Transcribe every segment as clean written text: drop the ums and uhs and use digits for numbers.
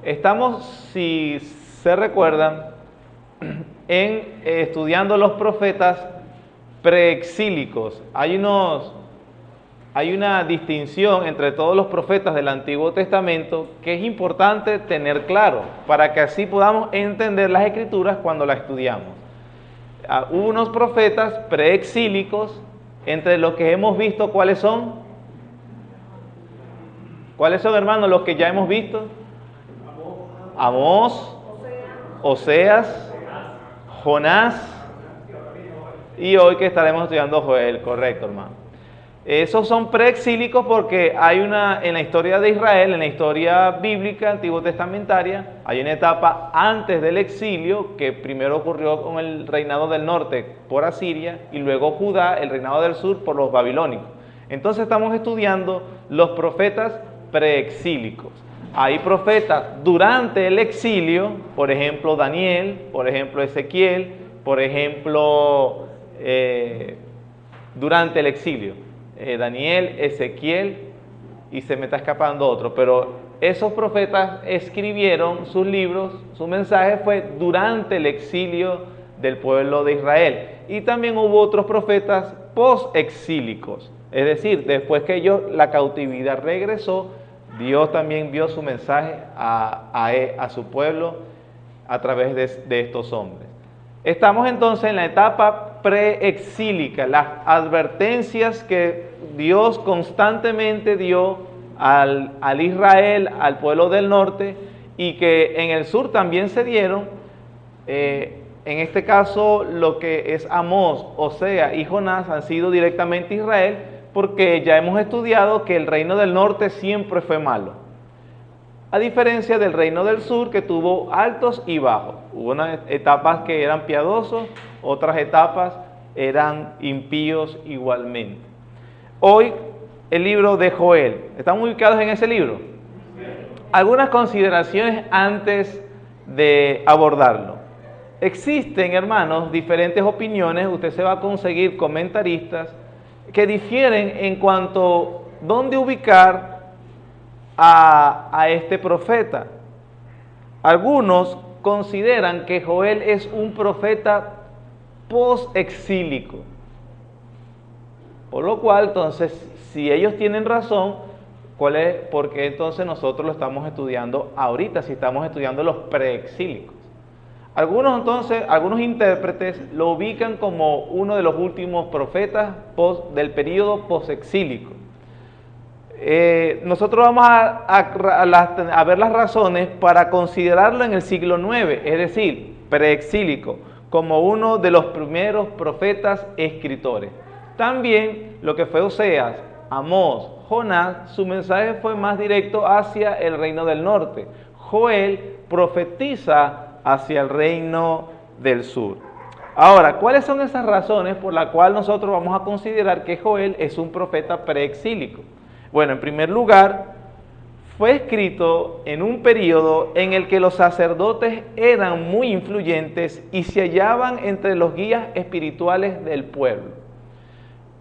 Estamos, si se recuerdan, estudiando los profetas preexílicos. Hay una distinción entre todos los profetas del Antiguo Testamento que es importante tener claro para que así podamos entender las Escrituras cuando las estudiamos. Hubo unos profetas preexílicos, entre los que hemos visto, ¿cuáles son? ¿Cuáles son, hermanos, los que ya hemos visto? Amós, Oseas, Jonás y hoy que estaremos estudiando Joel, correcto, hermano. Esos son preexílicos porque hay en la historia de Israel, en la historia bíblica, antiguo testamentaria, hay una etapa antes del exilio que primero ocurrió con el reinado del norte por Asiria y luego Judá, el reinado del sur por los babilónicos. Entonces estamos estudiando los profetas preexílicos. Hay profetas durante el exilio, por ejemplo Daniel, por ejemplo Ezequiel, por ejemplo durante el exilio. Daniel, Ezequiel y se me está escapando otro, pero esos profetas escribieron sus libros, su mensaje fue durante el exilio del pueblo de Israel. Y también hubo otros profetas post-exílicos, es decir, después que la cautividad regresó, Dios también vio su mensaje a su pueblo a través de estos hombres. Estamos entonces en la etapa preexílica, las advertencias que Dios constantemente dio al Israel, al pueblo del norte, y que en el sur también se dieron. En este caso, lo que es Amós, Oseas y Jonás han sido directamente Israel, porque ya hemos estudiado que el reino del norte siempre fue malo. A diferencia del reino del sur, que tuvo altos y bajos. Hubo unas etapas que eran piadosos, otras etapas eran impíos igualmente. Hoy, el libro de Joel. ¿Están ubicados en ese libro? Algunas consideraciones antes de abordarlo. Existen, hermanos, diferentes opiniones. Usted se va a conseguir comentaristas que difieren en cuanto a dónde ubicar a este profeta. Algunos consideran que Joel es un profeta post-exílico, por lo cual entonces, si ellos tienen razón, ¿por qué entonces nosotros lo estamos estudiando ahorita, si estamos estudiando los preexílicos? Algunos intérpretes lo ubican como uno de los últimos profetas del periodo post-exílico. Nosotros vamos a ver las razones para considerarlo en el siglo IX, es decir, preexílico, como uno de los primeros profetas escritores. También lo que fue Oseas, Amós, Jonás, su mensaje fue más directo hacia el reino del norte. Joel profetiza hacia el reino del sur. Ahora, ¿cuáles son esas razones por las cuales nosotros vamos a considerar que Joel es un profeta preexílico? Bueno, en primer lugar, fue escrito en un periodo en el que los sacerdotes eran muy influyentes y se hallaban entre los guías espirituales del pueblo.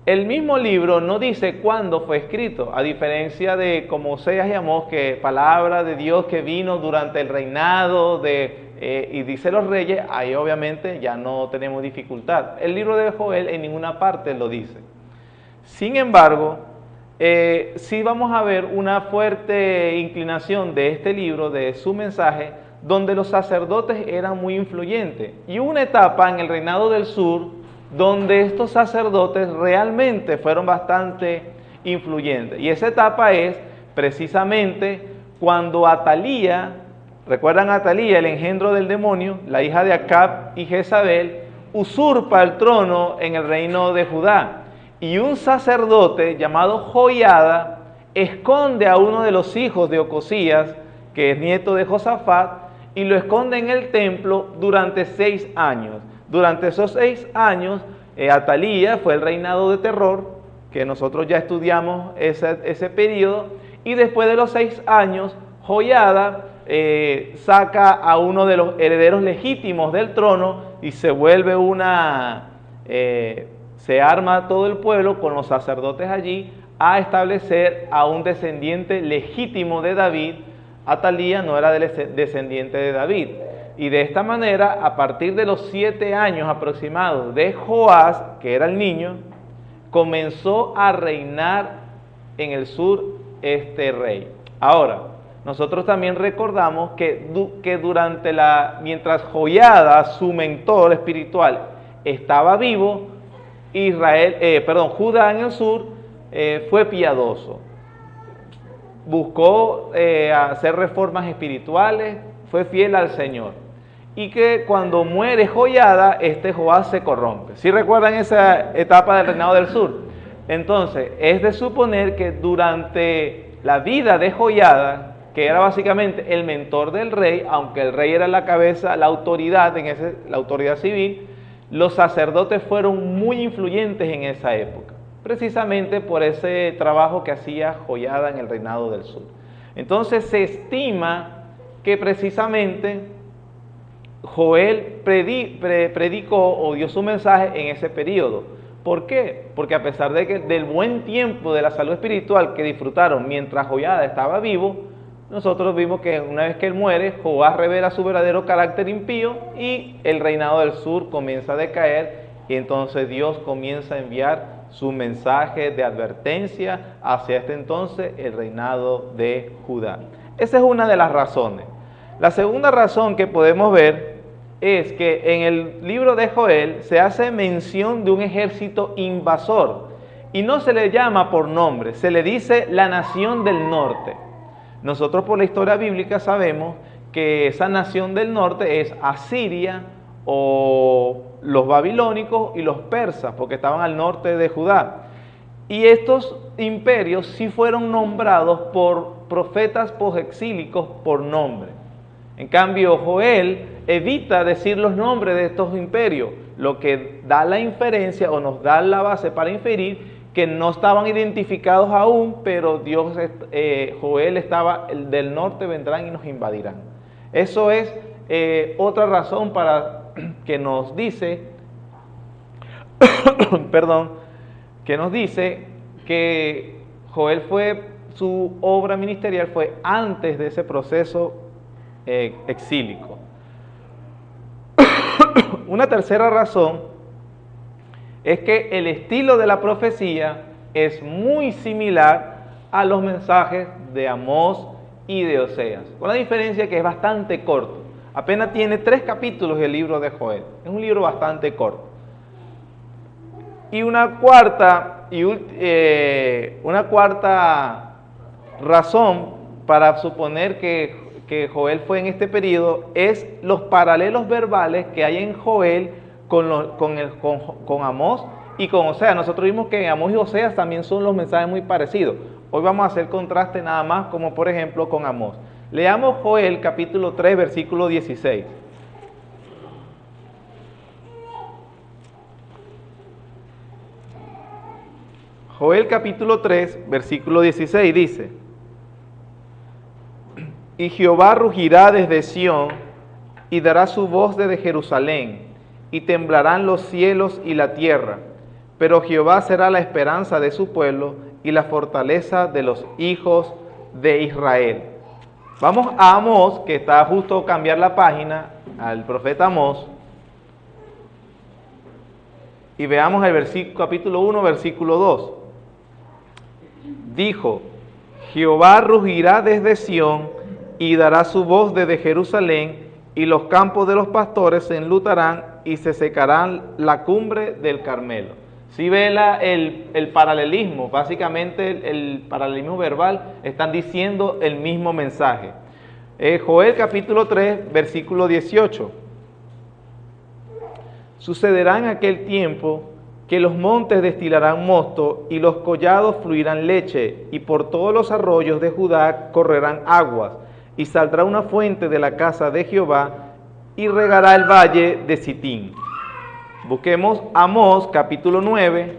El mismo libro no dice cuándo fue escrito, a diferencia de como Oseas y Amós, que palabra de Dios que vino durante el reinado y dice los reyes, ahí obviamente ya no tenemos dificultad. El libro de Joel en ninguna parte lo dice. Sin embargo, sí vamos a ver una fuerte inclinación de este libro, de su mensaje, donde los sacerdotes eran muy influyentes. Y una etapa en el reinado del sur, donde estos sacerdotes realmente fueron bastante influyentes. Y esa etapa es precisamente cuando Atalía, ¿recuerdan a Atalía, el engendro del demonio, la hija de Acab y Jezabel, usurpa el trono en el reino de Judá? Y un sacerdote llamado Joiada esconde a uno de los hijos de Ocosías, que es nieto de Josafat, y lo esconde en el templo durante 6 años. Durante esos 6 años, Atalía fue el reinado de terror, que nosotros ya estudiamos ese periodo, y después de los 6 años, Joiada saca a uno de los herederos legítimos del trono y se vuelve se arma todo el pueblo con los sacerdotes allí a establecer a un descendiente legítimo de David, Atalía no era descendiente de David. Y de esta manera, a partir de los 7 años aproximados de Joás, que era el niño, comenzó a reinar en el sur este rey. Ahora, nosotros también recordamos que mientras Joiada, su mentor espiritual, estaba vivo, Judá en el sur fue piadoso. Buscó hacer reformas espirituales, fue fiel al Señor. Y que cuando muere Joiada, Joás se corrompe. ¿Sí recuerdan esa etapa del reinado del sur? Entonces, es de suponer que durante la vida de Joiada, que era básicamente el mentor del rey, aunque el rey era la cabeza, la autoridad, la autoridad civil, los sacerdotes fueron muy influyentes en esa época, precisamente por ese trabajo que hacía Joiada en el reinado del sur. Entonces se estima que precisamente Joel predicó o dio su mensaje en ese periodo. ¿Por qué? Porque a pesar del buen tiempo de la salud espiritual que disfrutaron mientras Joiada estaba vivo, nosotros vimos que una vez que él muere, Joás revela su verdadero carácter impío y el reinado del sur comienza a decaer, y entonces Dios comienza a enviar su mensaje de advertencia hacia este entonces el reinado de Judá. Esa es una de las razones. La segunda razón que podemos ver es que en el libro de Joel se hace mención de un ejército invasor y no se le llama por nombre, se le dice la nación del norte. Nosotros por la historia bíblica sabemos que esa nación del norte es Asiria o los babilónicos y los persas, porque estaban al norte de Judá. Y estos imperios sí fueron nombrados por profetas posexílicos por nombre. En cambio, Joel evita decir los nombres de estos imperios, lo que da la inferencia o nos da la base para inferir que no estaban identificados aún, pero Joel estaba, el del norte vendrán y nos invadirán. Eso es otra razón para que nos dice, que Joel su obra ministerial fue antes de ese proceso exílico. Una tercera razón es que el estilo de la profecía es muy similar a los mensajes de Amós y de Oseas, con la diferencia que es bastante corto. Apenas tiene 3 capítulos el libro de Joel. Es un libro bastante corto. Y una cuarta razón para suponer que Joel fue en este periodo es los paralelos verbales que hay en Joel con Amós y con Oseas. Nosotros vimos que en Amós y Oseas también son los mensajes muy parecidos. Hoy vamos a hacer contraste nada más, como por ejemplo con Amós. Leamos Joel capítulo 3, versículo 16. Joel capítulo 3, versículo 16 dice: Y Jehová rugirá desde Sión y dará su voz desde Jerusalén, y temblarán los cielos y la tierra, pero Jehová será la esperanza de su pueblo y la fortaleza de los hijos de Israel. Vamos a Amós, que está justo a cambiar la página, al profeta Amós, y veamos el capítulo 1, versículo 2. Dijo: Jehová rugirá desde Sión y dará su voz desde Jerusalén, y los campos de los pastores se enlutarán y se secarán la cumbre del Carmelo. Si ve el paralelismo, básicamente el paralelismo verbal, están diciendo el mismo mensaje. Joel capítulo 3, versículo 18. Sucederá en aquel tiempo que los montes destilarán mosto y los collados fluirán leche, y por todos los arroyos de Judá correrán aguas, y saldrá una fuente de la casa de Jehová y regará el valle de Sitín. Busquemos Amós capítulo 9,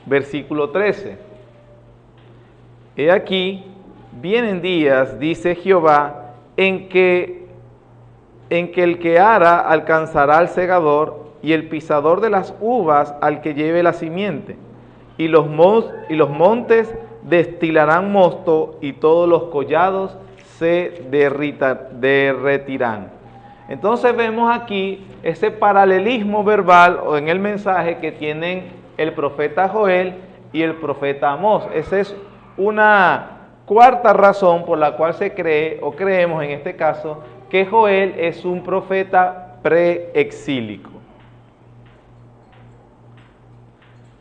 versículo 13. He aquí, vienen días, dice Jehová, en que el que ara alcanzará al segador, y el pisador de las uvas al que lleve la simiente. y los montes destilarán mosto, y todos los collados se derretirán. Entonces vemos aquí ese paralelismo verbal o en el mensaje que tienen el profeta Joel y el profeta Amós. Esa es una cuarta razón por la cual se cree o creemos en este caso que Joel es un profeta preexílico.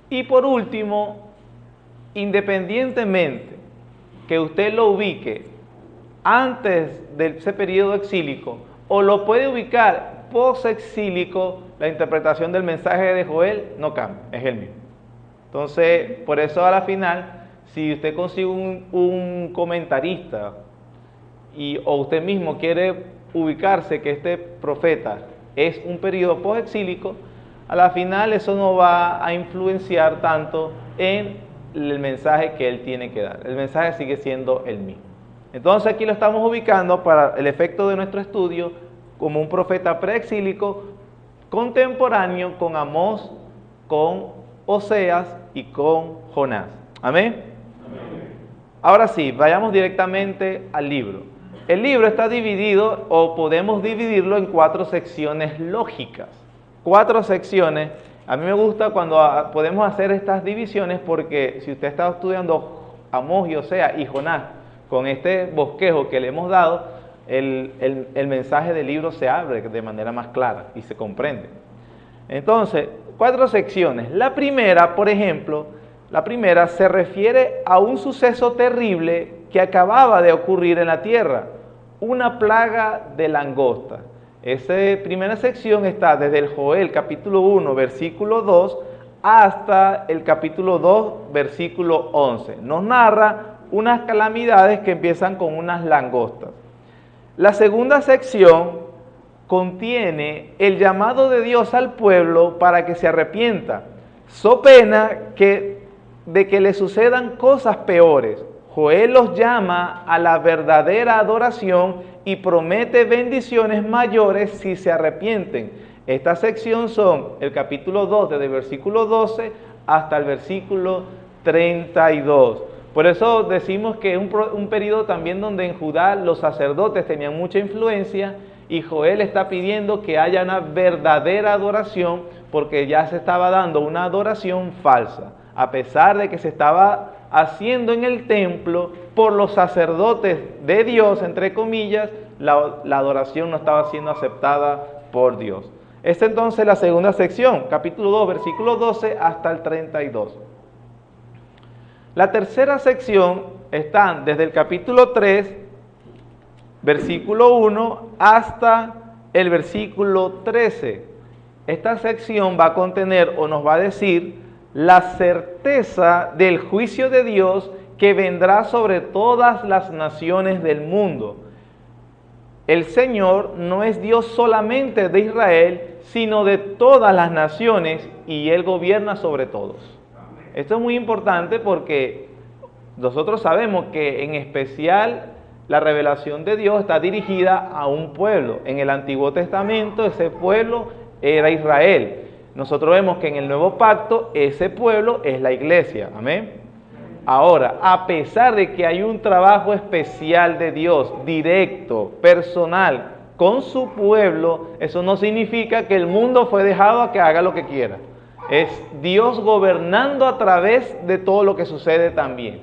Y por último, independientemente que usted lo ubique antes de ese periodo exílico o lo puede ubicar post-exílico, la interpretación del mensaje de Joel no cambia, es el mismo. Entonces, por eso a la final, si usted consigue un comentarista o usted mismo quiere ubicarse que este profeta es un periodo post-exílico, a la final eso no va a influenciar tanto en el mensaje que él tiene que dar. El mensaje sigue siendo el mismo. Entonces aquí lo estamos ubicando para el efecto de nuestro estudio como un profeta preexílico contemporáneo con Amós, con Oseas y con Jonás. ¿Amén? Ahora sí, vayamos directamente al libro. El libro está dividido, o podemos dividirlo en 4 secciones lógicas. 4 secciones. A mí me gusta cuando podemos hacer estas divisiones porque si usted está estudiando Amós y Oseas y Jonás, con este bosquejo que le hemos dado, el mensaje del libro se abre de manera más clara y se comprende. Entonces, 4 secciones. La primera, por ejemplo, se refiere a un suceso terrible que acababa de ocurrir en la tierra, una plaga de langosta. Esa primera sección está desde el Joel capítulo 1, versículo 2, hasta el capítulo 2, versículo 11. Nos narra unas calamidades que empiezan con unas langostas. La segunda sección contiene el llamado de Dios al pueblo para que se arrepienta, so pena de que le sucedan cosas peores. Joel los llama a la verdadera adoración y promete bendiciones mayores si se arrepienten. Esta sección son el capítulo 2, desde el versículo 12 hasta el versículo 32. Por eso decimos que es un periodo también donde en Judá los sacerdotes tenían mucha influencia y Joel está pidiendo que haya una verdadera adoración porque ya se estaba dando una adoración falsa, a pesar de que se estaba haciendo en el templo por los sacerdotes de Dios, entre comillas, la adoración no estaba siendo aceptada por Dios. Esta entonces es la segunda sección, capítulo 2, versículo 12 hasta el 32. La tercera sección está desde el capítulo 3, versículo 1, hasta el versículo 13. Esta sección va a contener o nos va a decir la certeza del juicio de Dios que vendrá sobre todas las naciones del mundo. El Señor no es Dios solamente de Israel, sino de todas las naciones, y Él gobierna sobre todos. Esto es muy importante porque nosotros sabemos que en especial la revelación de Dios está dirigida a un pueblo. En el Antiguo Testamento ese pueblo era Israel. Nosotros vemos que en el Nuevo Pacto ese pueblo es la iglesia. Amén. Ahora, a pesar de que hay un trabajo especial de Dios, directo, personal, con su pueblo, eso no significa que el mundo fue dejado a que haga lo que quiera. Es Dios gobernando a través de todo lo que sucede también.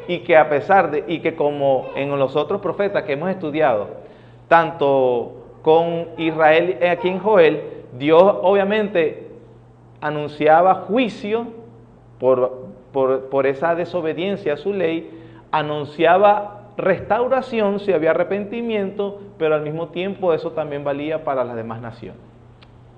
Y que a pesar de, y que como en los otros profetas que hemos estudiado, tanto con Israel aquí en Joel, Dios obviamente anunciaba juicio por esa desobediencia a su ley, anunciaba restauración si había arrepentimiento, pero al mismo tiempo eso también valía para las demás naciones.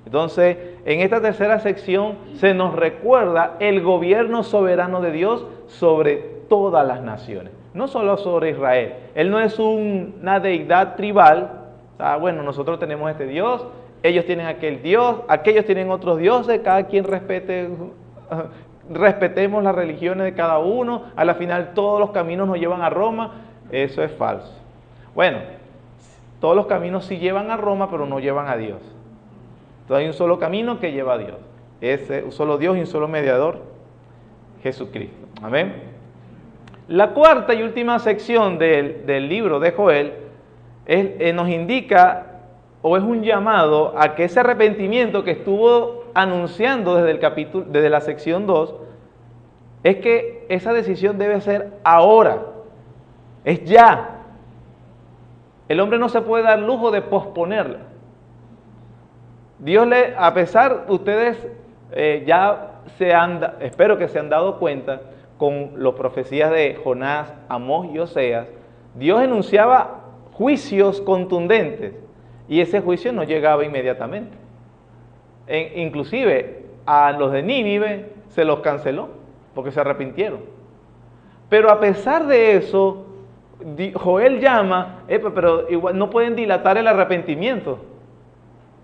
Entonces, en esta tercera sección se nos recuerda el gobierno soberano de Dios sobre todas las naciones, no solo sobre Israel. Él no es una deidad tribal, bueno, nosotros tenemos este Dios, ellos tienen aquel Dios, aquellos tienen otros dioses, cada quien respetemos las religiones de cada uno, a la final todos los caminos nos llevan a Roma. Eso es falso. Bueno, todos los caminos sí llevan a Roma, pero no llevan a Dios. Entonces hay un solo camino que lleva a Dios. Es un solo Dios y un solo mediador, Jesucristo. Amén. La cuarta y última sección del libro de Joel nos indica, o es un llamado a que ese arrepentimiento que estuvo anunciando desde la sección 2, es que esa decisión debe ser ahora, es ya. El hombre no se puede dar lujo de posponerla. A pesar, ustedes espero que se han dado cuenta con las profecías de Jonás, Amós y Oseas, Dios enunciaba juicios contundentes y ese juicio no llegaba inmediatamente. Inclusive a los de Nínive se los canceló porque se arrepintieron. Pero a pesar de eso, Joel llama, pero igual no pueden dilatar el arrepentimiento.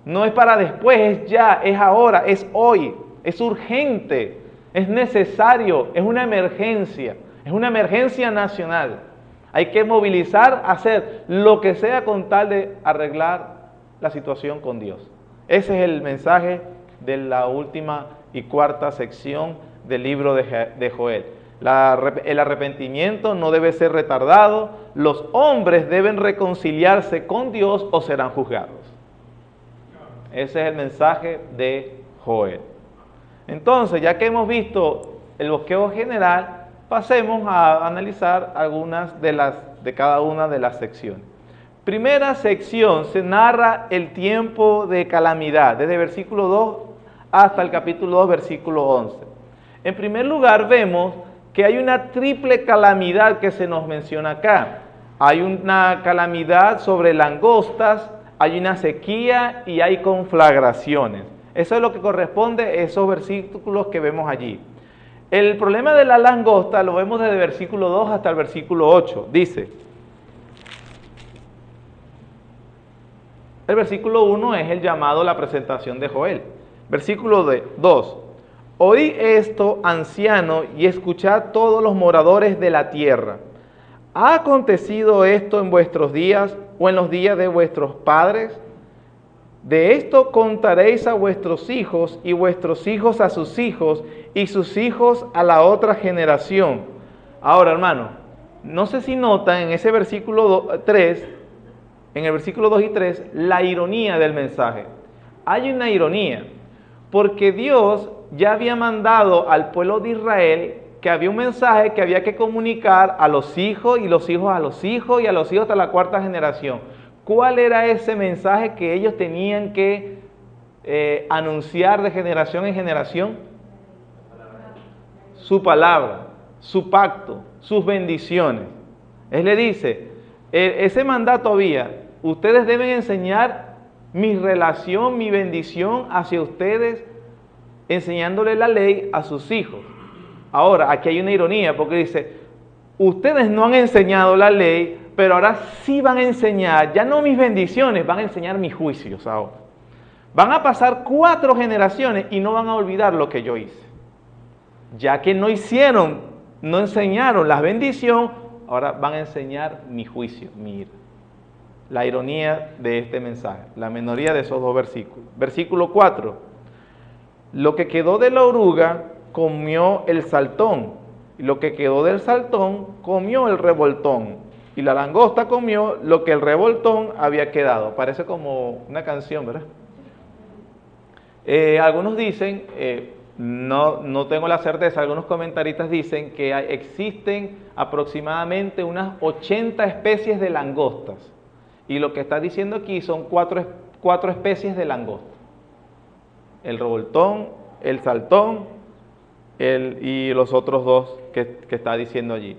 No es para después, es ya, es ahora, es hoy, es urgente, es necesario, es una emergencia nacional. Hay que movilizar, hacer lo que sea con tal de arreglar la situación con Dios. Ese es el mensaje de la última y cuarta sección del libro de Joel. El arrepentimiento no debe ser retardado, los hombres deben reconciliarse con Dios o serán juzgados. Ese es el mensaje de Joel. Entonces, ya que hemos visto el bosquejo general, pasemos a analizar algunas de cada una de las secciones. Primera sección, se narra el tiempo de calamidad, desde versículo 2 hasta el capítulo 2, versículo 11. En primer lugar, vemos que hay una triple calamidad que se nos menciona acá. Hay una calamidad sobre langostas, hay una sequía y hay conflagraciones. Eso es lo que corresponde a esos versículos que vemos allí. El problema de la langosta lo vemos desde el versículo 2 hasta el versículo 8. Dice, el versículo 1 es el llamado a la presentación de Joel. Versículo 2. Oí esto, anciano, y escuchad todos los moradores de la tierra. ¿Ha acontecido esto en vuestros días o en los días de vuestros padres? De esto contaréis a vuestros hijos y vuestros hijos a sus hijos y sus hijos a la otra generación. Ahora, hermano, no sé si notan en ese versículo 3, en el versículo 2 y 3, la ironía del mensaje. Hay una ironía, porque Dios ya había mandado al pueblo de Israel que había un mensaje que había que comunicar a los hijos y los hijos a los hijos y a los hijos hasta la cuarta generación. ¿Cuál era ese mensaje que ellos tenían que anunciar de generación en generación? Su palabra, su pacto, sus bendiciones. Él le dice, ese mandato había, ustedes deben enseñar mi relación, mi bendición hacia ustedes, enseñándole la ley a sus hijos. Ahora, aquí hay una ironía, porque dice, ustedes no han enseñado la ley, pero ahora sí van a enseñar, ya no mis bendiciones, van a enseñar mis juicios ahora. Van a pasar 4 generaciones y no van a olvidar lo que yo hice. Ya que no enseñaron la bendición, ahora van a enseñar mi juicio, mi ira. La ironía de este mensaje, la minoría de esos 2 versículos. Versículo 4. Lo que quedó de la oruga comió el saltón, y lo que quedó del saltón comió el revoltón, y la langosta comió lo que el revoltón había quedado. Parece como una canción, ¿verdad? Algunos dicen, no tengo la certeza, algunos comentaristas dicen que existen aproximadamente unas 80 especies de langostas, y lo que está diciendo aquí son 4 especies de langosta. El revoltón, el saltón y los otros 2 que está diciendo allí.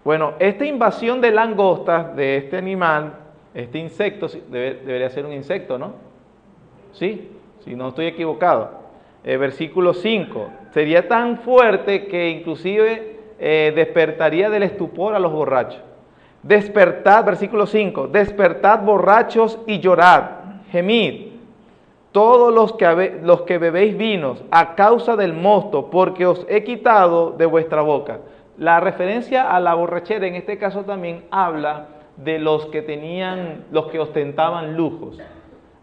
Bueno, esta invasión de langostas de este animal, este insecto, debería ser un insecto, ¿no? Sí, si no estoy equivocado. Versículo 5, sería tan fuerte que inclusive despertaría del estupor a los borrachos. Despertad, versículo 5, despertad borrachos y llorad, gemid, todos los que bebéis vinos, a causa del mosto, porque os he quitado de vuestra boca. La referencia a la borrachera en este caso también habla de los que ostentaban lujos.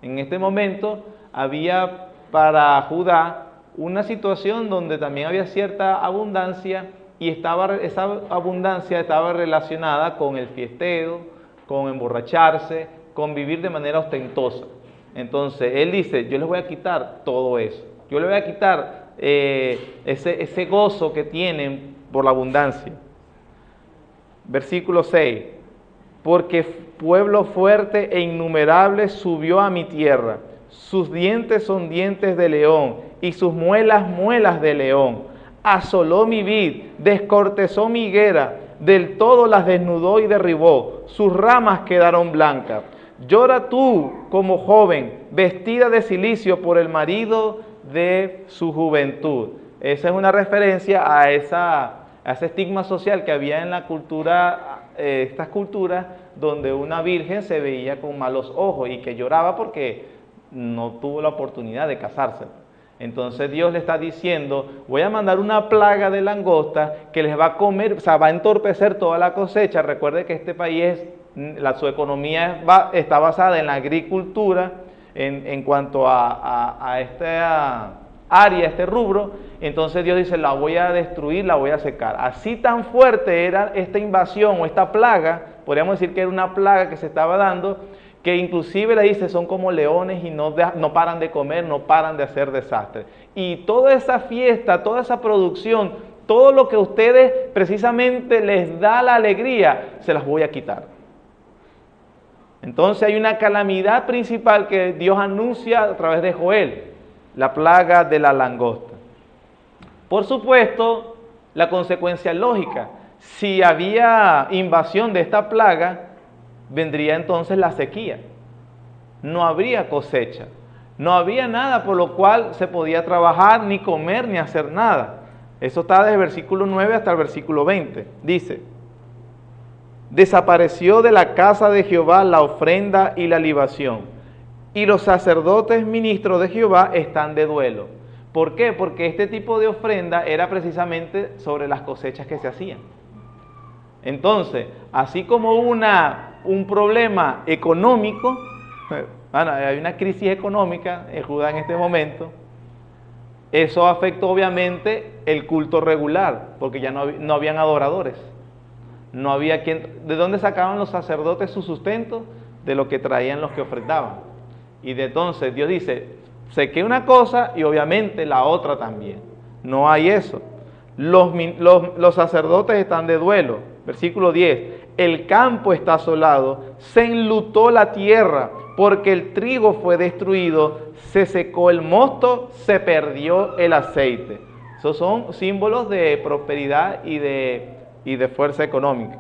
En este momento había para Judá una situación donde también había cierta abundancia y esa abundancia estaba relacionada con el fiesteo, con emborracharse, con vivir de manera ostentosa. Entonces, él dice, yo les voy a quitar todo eso. Yo les voy a quitar ese gozo que tienen por la abundancia. Versículo 6. Porque pueblo fuerte e innumerable subió a mi tierra. Sus dientes son dientes de león y sus muelas, muelas de león. Asoló mi vid, descortezó mi higuera, del todo las desnudó y derribó. Sus ramas quedaron blancas. Llora tú como joven, vestida de cilicio por el marido de su juventud. Esa es una referencia a ese estigma social que había en la cultura, estas culturas, donde una virgen se veía con malos ojos y que lloraba porque no tuvo la oportunidad de casarse. Entonces Dios le está diciendo, voy a mandar una plaga de langosta que les va a comer, o sea, va a entorpecer toda la cosecha. Recuerde que este país, su economía está basada en la agricultura, en cuanto a esta área, este rubro. Entonces Dios dice, la voy a destruir, la voy a secar. Así tan fuerte era esta invasión o esta plaga, podríamos decir que era una plaga que se estaba dando, que inclusive le dice, son como leones y no paran de comer, no paran de hacer desastre. Y toda esa fiesta, toda esa producción, todo lo que a ustedes precisamente les da la alegría, se las voy a quitar. Entonces hay una calamidad principal que Dios anuncia a través de Joel, la plaga de la langosta. Por supuesto, la consecuencia lógica, si había invasión de esta plaga, vendría entonces la sequía. No habría cosecha, no había nada por lo cual se podía trabajar, ni comer, ni hacer nada. Eso está desde el versículo 9 hasta el versículo 20. Dice, desapareció de la casa de Jehová la ofrenda y la libación, y los sacerdotes ministros de Jehová están de duelo. ¿Por qué? Porque este tipo de ofrenda era precisamente sobre las cosechas que se hacían. Entonces, así como un problema económico, hay una crisis económica en Judá en este momento, eso afectó obviamente el culto regular, porque ya no habían adoradores. No había quien. ¿De dónde sacaban los sacerdotes su sustento? De lo que traían los que ofrendaban. Y de entonces Dios dice, sequé una cosa y obviamente la otra también. No hay eso. Los sacerdotes están de duelo. Versículo 10. El campo está asolado, se enlutó la tierra, porque el trigo fue destruido, se secó el mosto, se perdió el aceite. Esos son símbolos de prosperidad y de fuerza económica.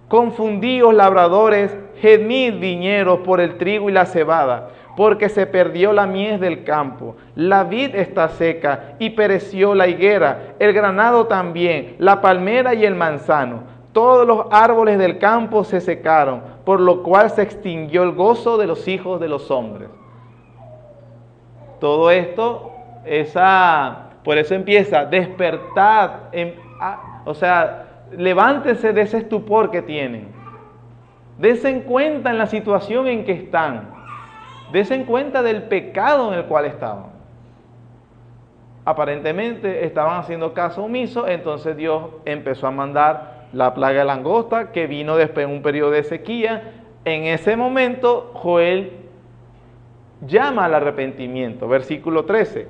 Confundíos labradores, gemid viñeros por el trigo y la cebada, porque se perdió la mies del campo. La vid está seca y pereció la higuera, el granado también, la palmera y el manzano. Todos los árboles del campo se secaron, por lo cual se extinguió el gozo de los hijos de los hombres. Todo esto, por eso empieza, despertad, levántense de ese estupor que tienen. Dense cuenta en la situación en que están. Dense cuenta del pecado en el cual estaban. Aparentemente estaban haciendo caso omiso, entonces Dios empezó a mandar la plaga de langosta, que vino después en un periodo de sequía. En ese momento Joel llama al arrepentimiento. Versículo 13.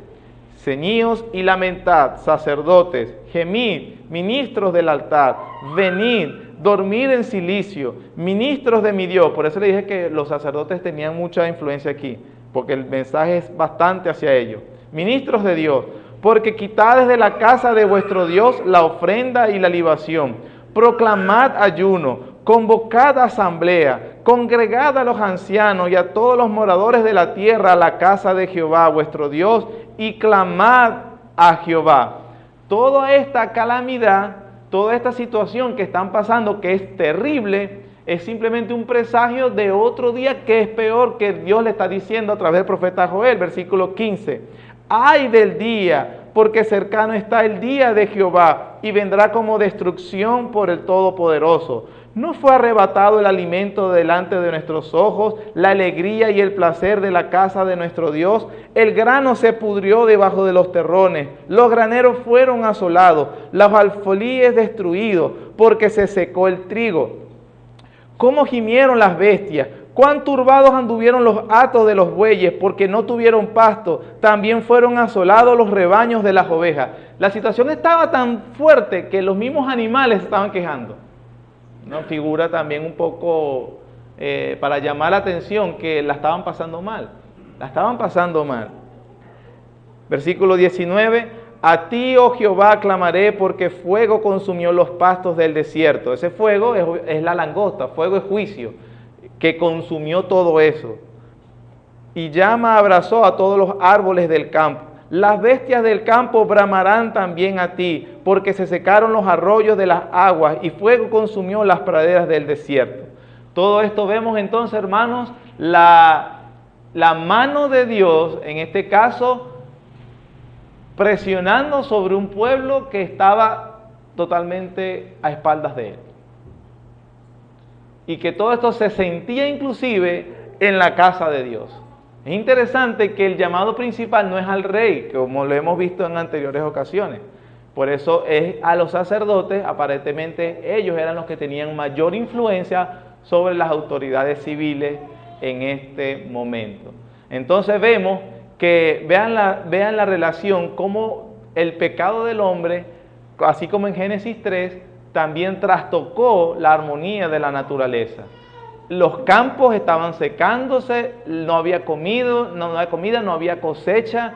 Ceñíos y lamentad, sacerdotes, gemid, ministros del altar, venid, dormir en cilicio, ministros de mi Dios. Por eso le dije que los sacerdotes tenían mucha influencia aquí, porque el mensaje es bastante hacia ellos. Ministros de Dios, porque quitad de la casa de vuestro Dios la ofrenda y la libación. Proclamad ayuno, convocad asamblea, congregad a los ancianos y a todos los moradores de la tierra a la casa de Jehová vuestro Dios y clamad a Jehová. Toda esta calamidad, toda esta situación que están pasando, que es terrible, es simplemente un presagio de otro día que es peor, que Dios le está diciendo a través del profeta Joel, versículo 15. Ay del día porque cercano está el día de Jehová, y vendrá como destrucción por el Todopoderoso. ¿No fue arrebatado el alimento delante de nuestros ojos, la alegría y el placer de la casa de nuestro Dios? El grano se pudrió debajo de los terrones, los graneros fueron asolados, los alfolíes destruidos, porque se secó el trigo. ¿Cómo gimieron las bestias? Cuán turbados anduvieron los hatos de los bueyes, porque no tuvieron pasto. También fueron asolados los rebaños de las ovejas. La situación estaba tan fuerte que los mismos animales se estaban quejando. Una figura también un poco para llamar la atención, que la estaban pasando mal. La estaban pasando mal. Versículo 19. A ti, oh Jehová, clamaré, porque fuego consumió los pastos del desierto. Ese fuego es la langosta, fuego es juicio, que consumió todo eso. Y llama abrazó a todos los árboles del campo. Las bestias del campo bramarán también a ti, porque se secaron los arroyos de las aguas, y fuego consumió las praderas del desierto. Todo esto vemos entonces, hermanos, la mano de Dios, en este caso, presionando sobre un pueblo que estaba totalmente a espaldas de él. Y que todo esto se sentía inclusive en la casa de Dios. Es interesante que el llamado principal no es al rey, como lo hemos visto en anteriores ocasiones. Por eso es a los sacerdotes. Aparentemente ellos eran los que tenían mayor influencia sobre las autoridades civiles en este momento. Entonces vemos que vean la relación, como el pecado del hombre, así como en Génesis 3, también trastocó la armonía de la naturaleza. Los campos estaban secándose, no había comida, no había cosecha,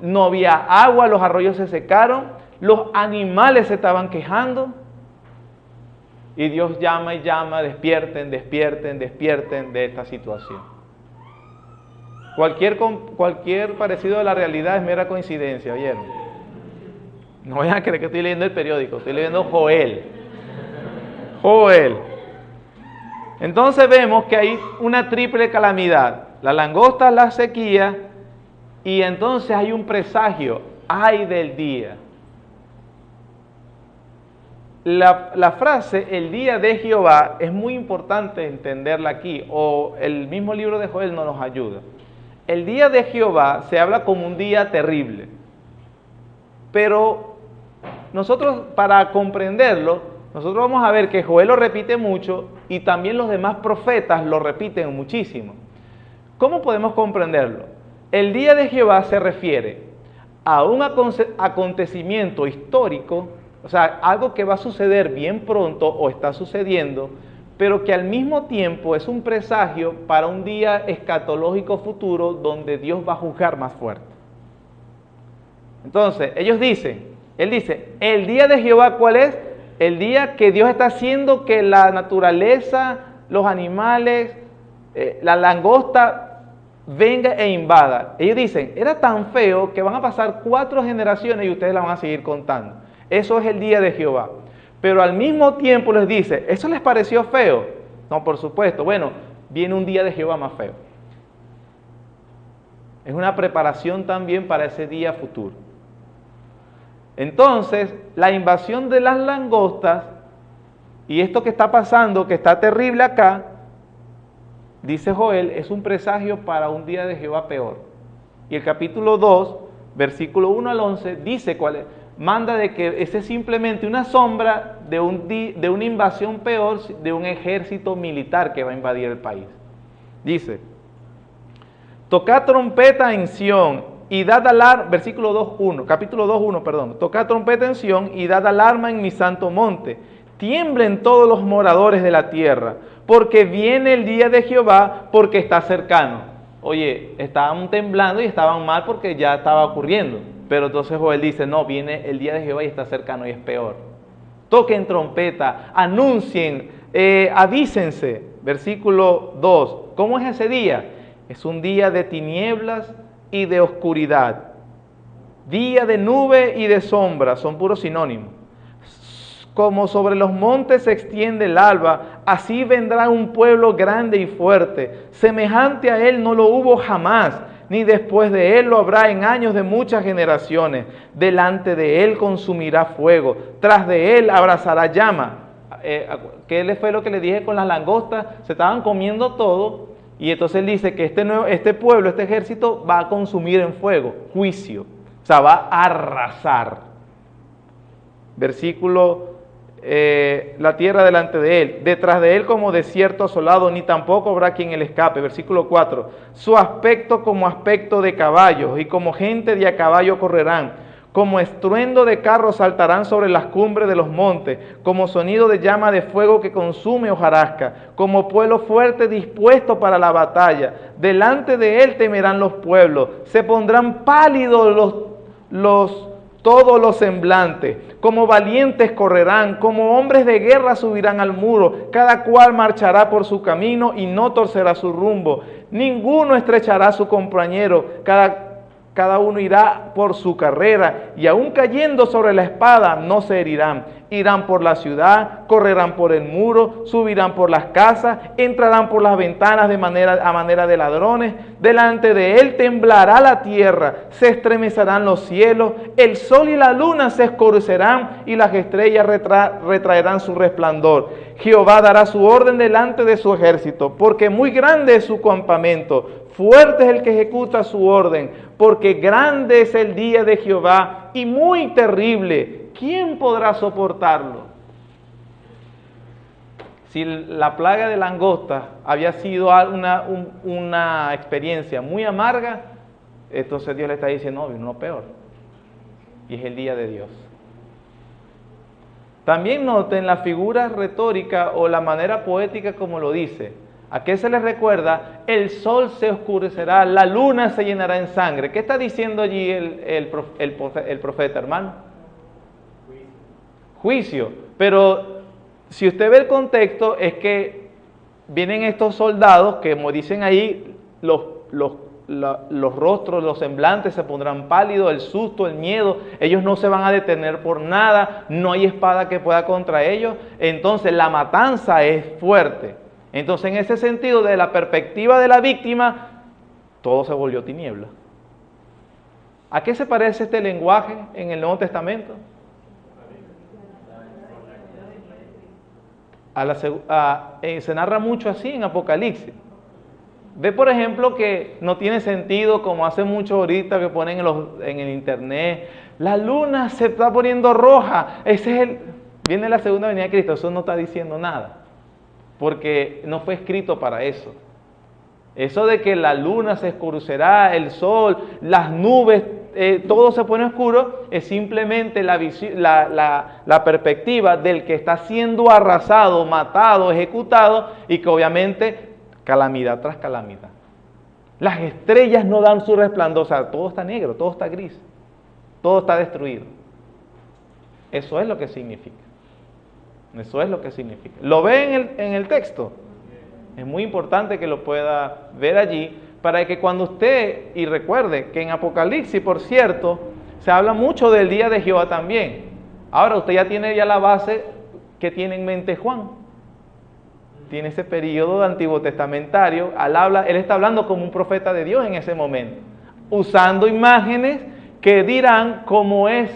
no había agua, los arroyos se secaron, los animales se estaban quejando, y Dios llama y llama: despierten, despierten, despierten de esta situación. Cualquier parecido a la realidad es mera coincidencia, ¿oyeron? No vayan a creer que estoy leyendo el periódico, estoy leyendo Joel. Entonces vemos que hay una triple calamidad: la langosta, la sequía, y entonces hay un presagio: ay del día. La frase el día de Jehová es muy importante entenderla aquí, o el mismo libro de Joel nos ayuda. El día de Jehová se habla como un día terrible, pero nosotros, para comprenderlo, nosotros vamos a ver que Joel lo repite mucho y también los demás profetas lo repiten muchísimo. ¿Cómo podemos comprenderlo? El día de Jehová se refiere a un acontecimiento histórico, o sea, algo que va a suceder bien pronto o está sucediendo, pero que al mismo tiempo es un presagio para un día escatológico futuro donde Dios va a juzgar más fuerte. Entonces, él dice, el día de Jehová, ¿cuál es? El día que Dios está haciendo que la naturaleza, los animales, la langosta venga e invada. Ellos dicen, era tan feo que van a pasar 4 generaciones y ustedes la van a seguir contando. Eso es el día de Jehová. Pero al mismo tiempo les dice, ¿eso les pareció feo? No, por supuesto. Bueno, viene un día de Jehová más feo. Es una preparación también para ese día futuro. Entonces, la invasión de las langostas y esto que está pasando, que está terrible acá, dice Joel, es un presagio para un día de Jehová peor. Y el capítulo 2, versículo 1 al 11, dice cuál es. Manda de que ese es simplemente una sombra de una invasión peor, de un ejército militar que va a invadir el país. Dice, tocad trompeta en Sión y dad alarma, versículo 2.1, capítulo 2.1, perdón. Tocad trompeta en Sión y dad alarma en mi santo monte. Tiemblen todos los moradores de la tierra, porque viene el día de Jehová, porque está cercano. Oye, estaban temblando y estaban mal porque ya estaba ocurriendo. Pero entonces Joel dice, no, viene el día de Jehová y está cercano y es peor. Toquen trompeta, anuncien, avísense. Versículo 2, ¿cómo es ese día? Es un día de tinieblas y de oscuridad. Día de nube y de sombra, son puros sinónimos. Como sobre los montes se extiende el alba, así vendrá un pueblo grande y fuerte. Semejante a él no lo hubo jamás, ni después de él lo habrá en años de muchas generaciones. Delante de él consumirá fuego, tras de él abrazará llama. ¿Qué fue lo que le dije con las langostas? Se estaban comiendo todo, y entonces él dice que este pueblo, este ejército va a consumir en fuego, juicio, o sea, va a arrasar. Versículo, la tierra delante de él, detrás de él como desierto asolado, ni tampoco habrá quien él escape. Versículo 4, su aspecto como aspecto de caballos, y como gente de a caballo correrán. Como estruendo de carros saltarán sobre las cumbres de los montes, como sonido de llama de fuego que consume hojarasca, como pueblo fuerte dispuesto para la batalla. Delante de él temerán los pueblos, se pondrán pálidos todos los semblantes, como valientes correrán, como hombres de guerra subirán al muro, cada cual marchará por su camino y no torcerá su rumbo. Ninguno estrechará a su compañero, cada uno irá por su carrera, y aun cayendo sobre la espada no se herirán. Irán por la ciudad, correrán por el muro, subirán por las casas, entrarán por las ventanas a manera de ladrones. Delante de él temblará la tierra, se estremecerán los cielos, el sol y la luna se oscurecerán y las estrellas retraerán su resplandor. Jehová dará su orden delante de su ejército, porque muy grande es su campamento. Fuerte es el que ejecuta su orden, porque grande es el día de Jehová y muy terrible. ¿Quién podrá soportarlo? Si la plaga de langostas había sido una experiencia muy amarga, entonces Dios le está diciendo, no, viene uno peor. Y es el día de Dios. También noten la figura retórica o la manera poética como lo dice. ¿A qué se les recuerda? El sol se oscurecerá, la luna se llenará en sangre. ¿Qué está diciendo allí el profeta, hermano? Juicio. Pero si usted ve el contexto, es que vienen estos soldados que, como dicen ahí, los rostros, los semblantes se pondrán pálidos, el susto, el miedo. Ellos no se van a detener por nada, no hay espada que pueda contra ellos. Entonces la matanza es fuerte. Entonces, en ese sentido, desde la perspectiva de la víctima, todo se volvió tiniebla. ¿A qué se parece este lenguaje en el Nuevo Testamento? Se narra mucho así en Apocalipsis. Ve, por ejemplo, que no tiene sentido, como hace mucho ahorita que ponen en el internet, la luna se está poniendo roja. Viene la segunda venida de Cristo, eso no está diciendo nada. Porque no fue escrito para eso. Eso de que la luna se oscurecerá, el sol, las nubes, todo se pone oscuro, es simplemente la perspectiva del que está siendo arrasado, matado, ejecutado, y que obviamente calamidad tras calamidad. Las estrellas no dan su resplandor, o sea, todo está negro, todo está gris, todo está destruido. Eso es lo que significa. Eso es lo que significa. ¿Lo ve en el texto? Es muy importante que lo pueda ver allí, para que cuando usted, y recuerde que en Apocalipsis, por cierto, se habla mucho del día de Jehová también. Ahora usted ya tiene la base que tiene en mente Juan. Tiene ese periodo antiguo testamentario. Él está hablando como un profeta de Dios en ese momento, usando imágenes que dirán cómo es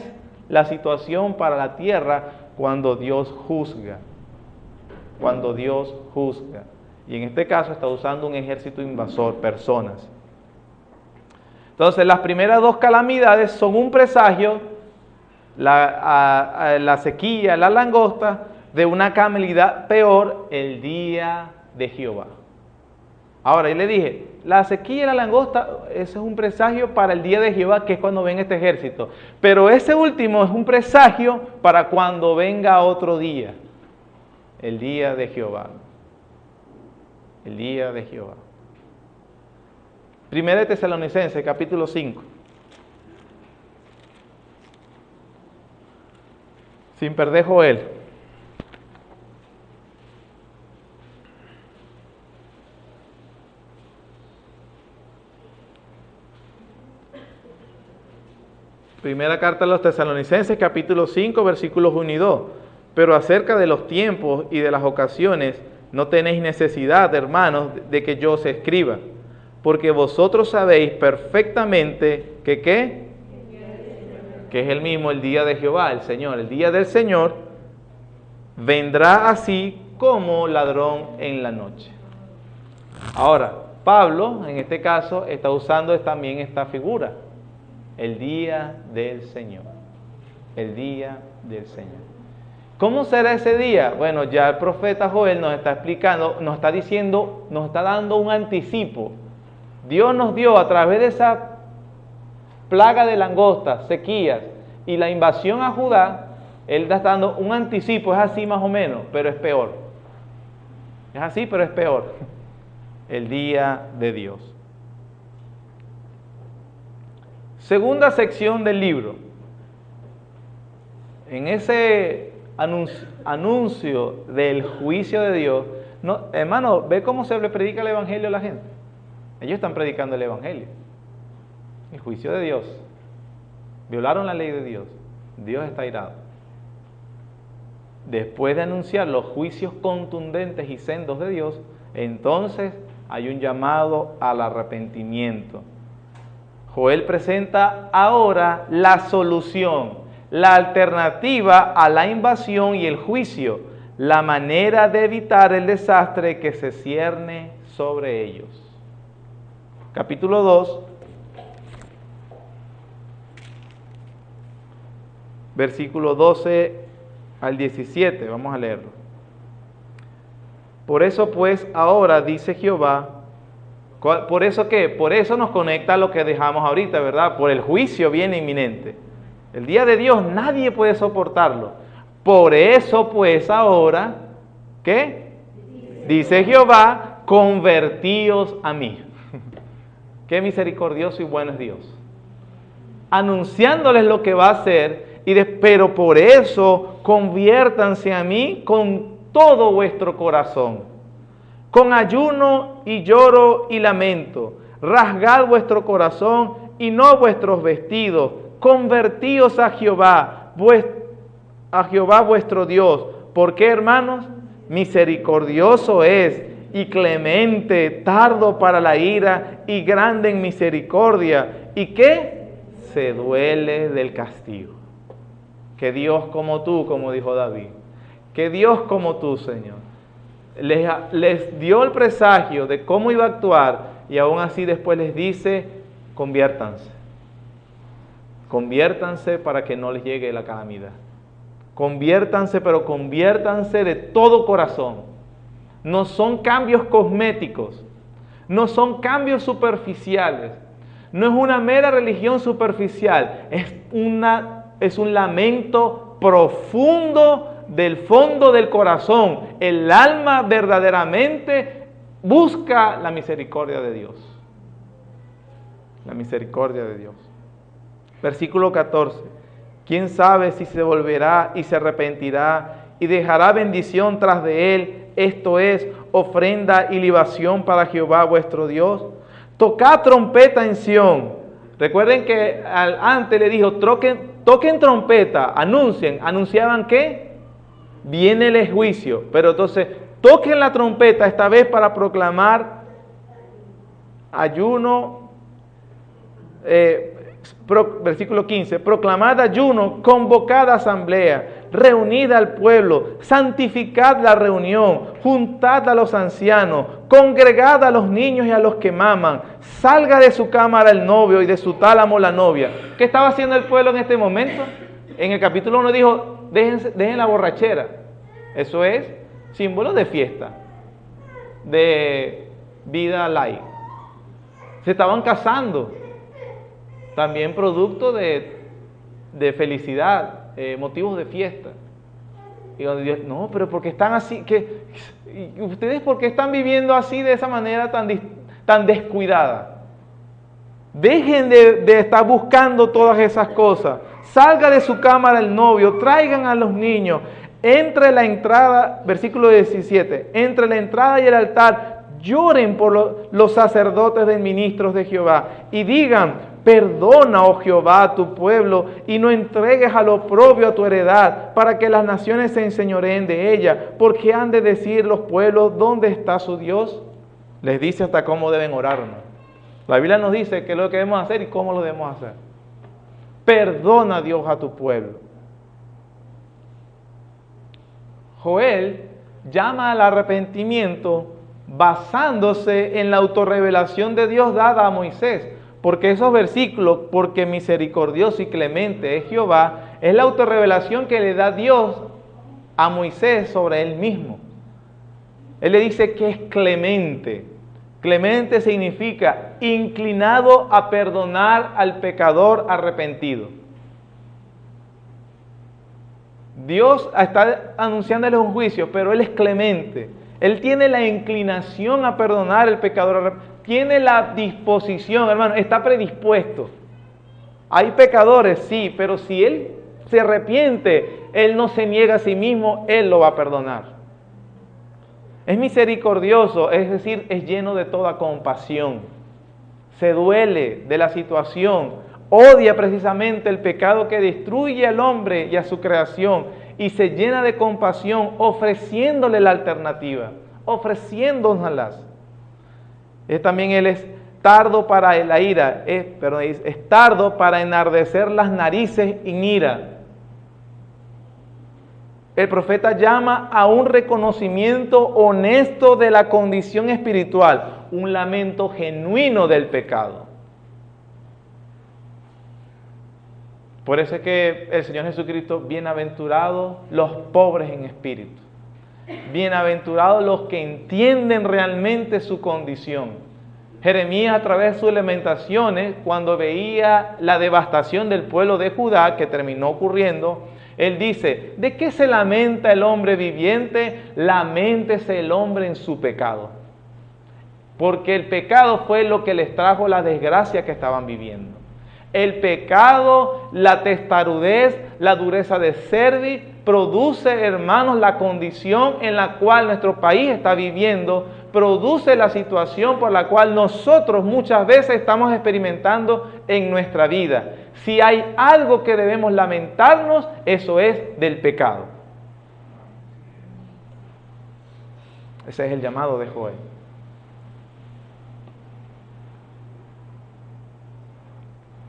la situación para la tierra cuando Dios juzga. Cuando Dios juzga. Y en este caso está usando un ejército invasor, personas. Entonces las primeras dos calamidades son un presagio, la sequía, la langosta, de una calamidad peor, el día de Jehová. Ahora, yo le dije, la sequía y la langosta, eso es un presagio para el día de Jehová, que es cuando venga este ejército. Pero ese último es un presagio para cuando venga otro día, el día de Jehová. El día de Jehová. Primera de Tesalonicenses, capítulo 5. Sin perder Joel. Primera carta a los Tesalonicenses, capítulo 5, versículos 1 y 2. Pero acerca de los tiempos y de las ocasiones, no tenéis necesidad, hermanos, de que yo os escriba, porque vosotros sabéis perfectamente que ¿qué? Que es el mismo el día de Jehová, el Señor. El día del Señor vendrá así como ladrón en la noche. Ahora, Pablo, en este caso, está usando también esta figura. El día del Señor. El día del Señor. ¿Cómo será ese día? Bueno, ya el profeta Joel nos está explicando, nos está diciendo, nos está dando un anticipo. Dios nos dio a través de esa plaga de langostas, sequías y la invasión a Judá, Él está dando un anticipo, es así más o menos, pero es peor. Es así, pero es peor. El día de Dios. Segunda sección del libro. En ese anuncio del juicio de Dios, no, hermano, ve cómo se le predica el evangelio a la gente. Ellos están predicando el evangelio. El juicio de Dios. Violaron la ley de Dios. Dios está airado. Después de anunciar los juicios contundentes y sendos de Dios, entonces hay un llamado al arrepentimiento. Joel presenta ahora la solución, la alternativa a la invasión y el juicio, la manera de evitar el desastre que se cierne sobre ellos. Capítulo 2, versículo 12 al 17, vamos a leerlo. Por eso pues ahora dice Jehová, ¿por eso qué? Por eso nos conecta a lo que dejamos ahorita, ¿verdad? Por el juicio viene inminente. El día de Dios nadie puede soportarlo. Por eso pues ahora, ¿qué? Dice Jehová, convertíos a mí. Qué misericordioso y bueno es Dios. Anunciándoles lo que va a hacer, pero por eso conviértanse a mí con todo vuestro corazón, con ayuno y lloro y lamento. Rasgad vuestro corazón y no vuestros vestidos. Convertíos a Jehová vuestro Dios. ¿Por qué, hermanos? Misericordioso es y clemente, tardo para la ira y grande en misericordia. ¿Y qué? Se duele del castigo. Que Dios como tú, como dijo David, que Dios como tú, Señor, les dio el presagio de cómo iba a actuar y aún así después les dice, conviértanse. Conviértanse para que no les llegue la calamidad. Conviértanse, pero conviértanse de todo corazón. No son cambios cosméticos, no son cambios superficiales, no es una mera religión superficial, es un lamento profundo del fondo del corazón. El alma verdaderamente busca la misericordia de Dios. La misericordia de Dios. Versículo 14. ¿Quién sabe si se volverá y se arrepentirá y dejará bendición tras de él? Esto es, ofrenda y libación para Jehová vuestro Dios. Tocad trompeta en Sión. Recuerden que antes le dijo, toquen trompeta, anunciaban que viene el juicio, pero entonces toquen la trompeta esta vez para proclamar ayuno, versículo 15, proclamad ayuno, convocad asamblea, reunid al pueblo, santificad la reunión, juntad a los ancianos, congregad a los niños y a los que maman, salga de su cámara el novio y de su tálamo la novia. ¿Qué estaba haciendo el pueblo en este momento? En el capítulo 1 dijo, dejen la borrachera. Eso es símbolo de fiesta, de vida light. Se estaban casando, también producto de felicidad, motivos de fiesta. Y donde Dios, no, pero ¿por qué están así? ¿Ustedes por qué están viviendo así de esa manera tan descuidada? Dejen de estar buscando todas esas cosas. Salga de su cámara el novio, traigan a los niños. Entre la entrada, versículo 17, entre la entrada y el altar, lloren por los sacerdotes de ministros de Jehová y digan, perdona, oh Jehová, a tu pueblo y no entregues al oprobio a tu heredad para que las naciones se enseñoreen de ella, porque han de decir los pueblos, ¿dónde está su Dios? Les dice hasta cómo deben orar, ¿no? La Biblia nos dice qué es lo que debemos hacer y cómo lo debemos hacer. Perdona, Dios, a tu pueblo. Joel llama al arrepentimiento basándose en la autorrevelación de Dios dada a Moisés. Porque esos versículos, porque misericordioso y clemente es Jehová, es la autorrevelación que le da Dios a Moisés sobre él mismo. Él le dice que es clemente. Clemente significa inclinado a perdonar al pecador arrepentido. Dios está anunciándole un juicio, pero Él es clemente. Él tiene la inclinación a perdonar al pecador arrepentido. Tiene la disposición, hermano, está predispuesto. Hay pecadores, sí, pero si Él se arrepiente, Él no se niega a sí mismo, Él lo va a perdonar. Es misericordioso, es decir, es lleno de toda compasión. Se duele de la situación, odia precisamente el pecado que destruye al hombre y a su creación y se llena de compasión ofreciéndole la alternativa, ofreciéndonoslas. También Él es tardo para la ira, es tardo para enardecer las narices en ira. El profeta llama a un reconocimiento honesto de la condición espiritual, un lamento genuino del pecado. Por eso es que el Señor Jesucristo, bienaventurados los pobres en espíritu, bienaventurados los que entienden realmente su condición. Jeremías, a través de sus lamentaciones, cuando veía la devastación del pueblo de Judá, que terminó ocurriendo, él dice, ¿de qué se lamenta el hombre viviente? Laméntese el hombre en su pecado. Porque el pecado fue lo que les trajo la desgracia que estaban viviendo. El pecado, la testarudez, la dureza de cerviz, produce, hermanos, la condición en la cual nuestro país está viviendo, produce la situación por la cual nosotros muchas veces estamos experimentando en nuestra vida. Si hay algo que debemos lamentarnos, eso es del pecado. Ese es el llamado de Joel.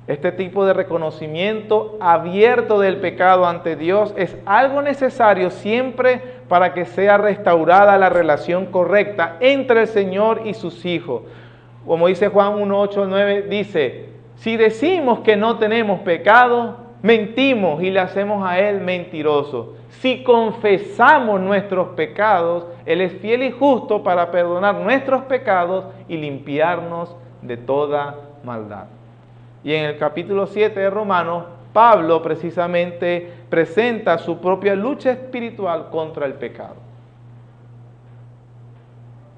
Este tipo de reconocimiento abierto del pecado ante Dios es algo necesario siempre para que sea restaurada la relación correcta entre el Señor y sus hijos. Como dice Juan 1, 8, 9, dice, si decimos que no tenemos pecado, mentimos y le hacemos a Él mentiroso. Si confesamos nuestros pecados, Él es fiel y justo para perdonar nuestros pecados y limpiarnos de toda maldad. Y en el capítulo 7 de Romanos, Pablo precisamente presenta su propia lucha espiritual contra el pecado.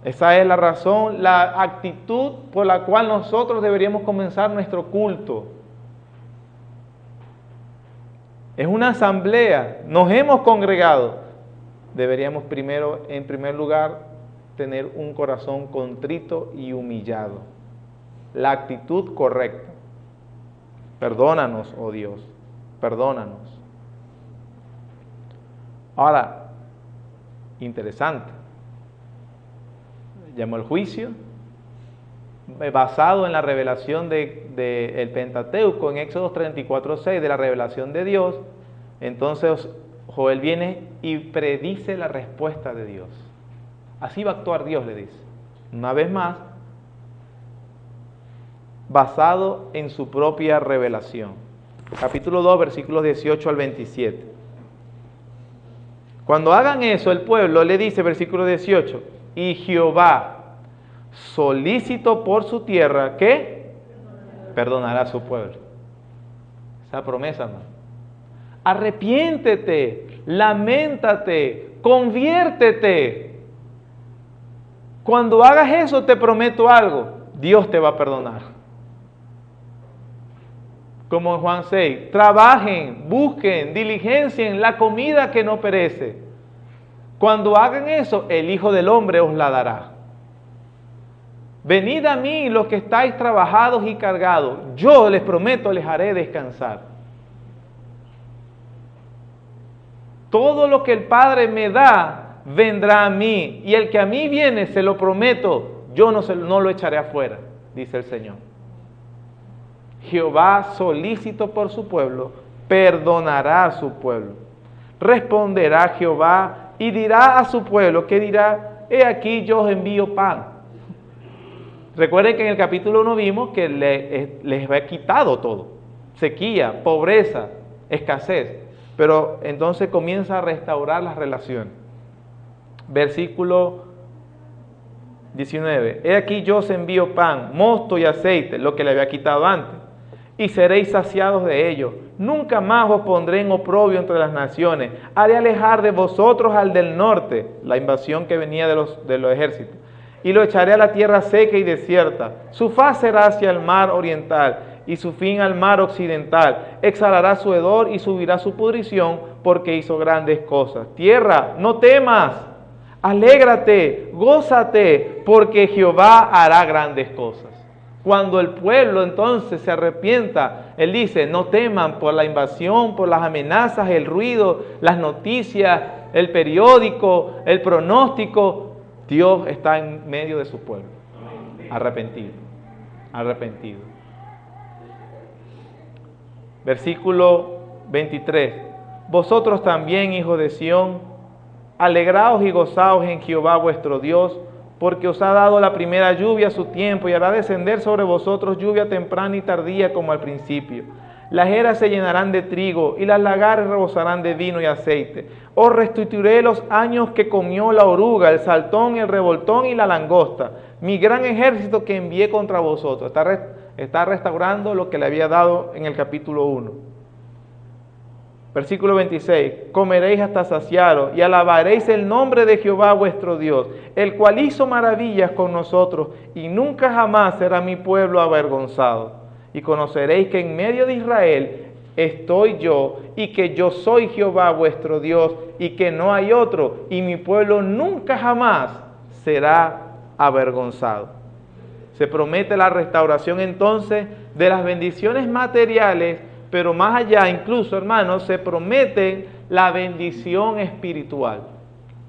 Esa es la razón, la actitud por la cual nosotros deberíamos comenzar nuestro culto. Es una asamblea, nos hemos congregado. Deberíamos primero, en primer lugar, tener un corazón contrito y humillado. La actitud correcta. Perdónanos, oh Dios, perdónanos. Ahora, interesante. Llamó el juicio, basado en la revelación del Pentateuco, en Éxodo 34:6, de la revelación de Dios. Entonces Joel viene y predice la respuesta de Dios. Así va a actuar Dios, le dice. Una vez más, basado en su propia revelación. Capítulo 2, versículos 18 al 27. Cuando hagan eso, el pueblo le dice, versículo 18, y Jehová, solícito por su tierra, ¿qué? Perdonará a su pueblo. Esa promesa, hermano. Arrepiéntete, lamentate, conviértete. Cuando hagas eso, te prometo algo, Dios te va a perdonar. Como en Juan 6, trabajen, busquen, diligencien la comida que no perece. Cuando hagan eso, el Hijo del Hombre os la dará. Venid a mí los que estáis trabajados y cargados, yo les prometo, les haré descansar. Todo lo que el Padre me da, vendrá a mí, y el que a mí viene, se lo prometo, yo no lo echaré afuera, dice el Señor. Jehová, solícito por su pueblo, perdonará a su pueblo. Responderá Jehová y dirá a su pueblo, ¿qué dirá? He aquí yo os envío pan. Recuerden que en el capítulo 1 vimos que les había quitado todo. Sequía, pobreza, escasez. Pero entonces comienza a restaurar las relaciones. Versículo 19. He aquí yo os envío pan, mosto y aceite, lo que le había quitado antes, y seréis saciados de ello. Nunca más os pondré en oprobio entre las naciones. Haré alejar de vosotros al del norte, la invasión que venía de los ejércitos, y lo echaré a la tierra seca y desierta. Su faz será hacia el mar oriental, y su fin al mar occidental. Exhalará su hedor y subirá su pudrición, porque hizo grandes cosas. Tierra, no temas, alégrate, gózate, porque Jehová hará grandes cosas. Cuando el pueblo entonces se arrepienta, él dice, no teman por la invasión, por las amenazas, el ruido, las noticias, el periódico, el pronóstico. Dios está en medio de su pueblo, arrepentido, arrepentido. Versículo 23. Vosotros también, hijos de Sión, alegraos y gozaos en Jehová vuestro Dios, porque os ha dado la primera lluvia a su tiempo y hará descender sobre vosotros lluvia temprana y tardía como al principio. Las eras se llenarán de trigo y las lagares rebosarán de vino y aceite. Os restituiré los años que comió la oruga, el saltón, el revoltón y la langosta, mi gran ejército que envié contra vosotros. Está restaurando lo que le había dado en el capítulo 1. Versículo 26. Comeréis hasta saciaros y alabaréis el nombre de Jehová vuestro Dios, el cual hizo maravillas con nosotros, y nunca jamás será mi pueblo avergonzado. Y conoceréis que en medio de Israel estoy yo, y que yo soy Jehová vuestro Dios, y que no hay otro, y mi pueblo nunca jamás será avergonzado. Se promete la restauración entonces de las bendiciones materiales, pero más allá, incluso, hermanos, se promete la bendición espiritual,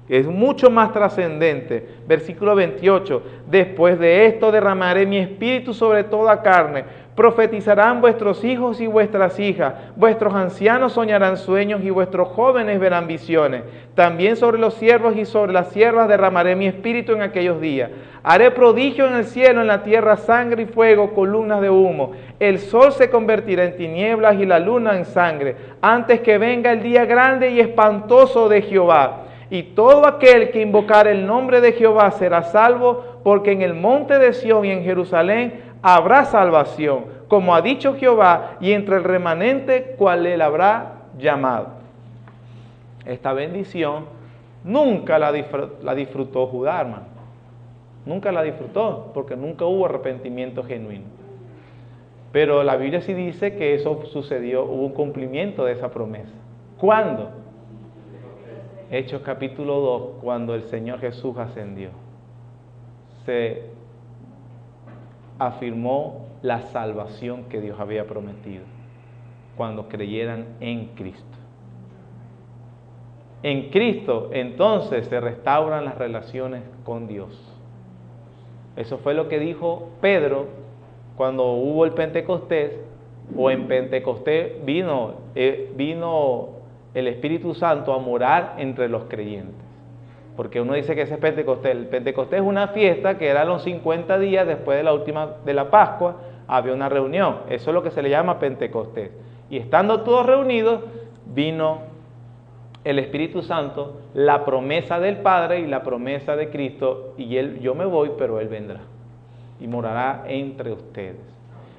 que es mucho más trascendente. Versículo 28, después de esto derramaré mi espíritu sobre toda carne. Profetizarán vuestros hijos y vuestras hijas, vuestros ancianos soñarán sueños y vuestros jóvenes verán visiones. También sobre los siervos y sobre las siervas derramaré mi espíritu en aquellos días. Haré prodigio en el cielo, en la tierra, sangre y fuego, columnas de humo. El sol se convertirá en tinieblas y la luna en sangre, antes que venga el día grande y espantoso de Jehová. Y todo aquel que invocar el nombre de Jehová será salvo, porque en el monte de Sión y en Jerusalén habrá salvación, como ha dicho Jehová, y entre el remanente cual él habrá llamado. Esta bendición nunca la disfrutó Judá, hermano. Nunca la disfrutó, porque nunca hubo arrepentimiento genuino. Pero la Biblia sí dice que eso sucedió, hubo un cumplimiento de esa promesa. ¿Cuándo? Hechos capítulo 2, cuando el Señor Jesús ascendió. Se afirmó la salvación que Dios había prometido cuando creyeran en Cristo. En Cristo entonces se restauran las relaciones con Dios. Eso fue lo que dijo Pedro cuando hubo el Pentecostés, o en Pentecostés vino el Espíritu Santo a morar entre los creyentes. Porque uno dice que ese es Pentecostés. El Pentecostés es una fiesta que era los 50 días después de la Pascua, había una reunión. Eso es lo que se le llama Pentecostés. Y estando todos reunidos, vino el Espíritu Santo, la promesa del Padre y la promesa de Cristo. Y yo me voy, pero Él vendrá y morará entre ustedes.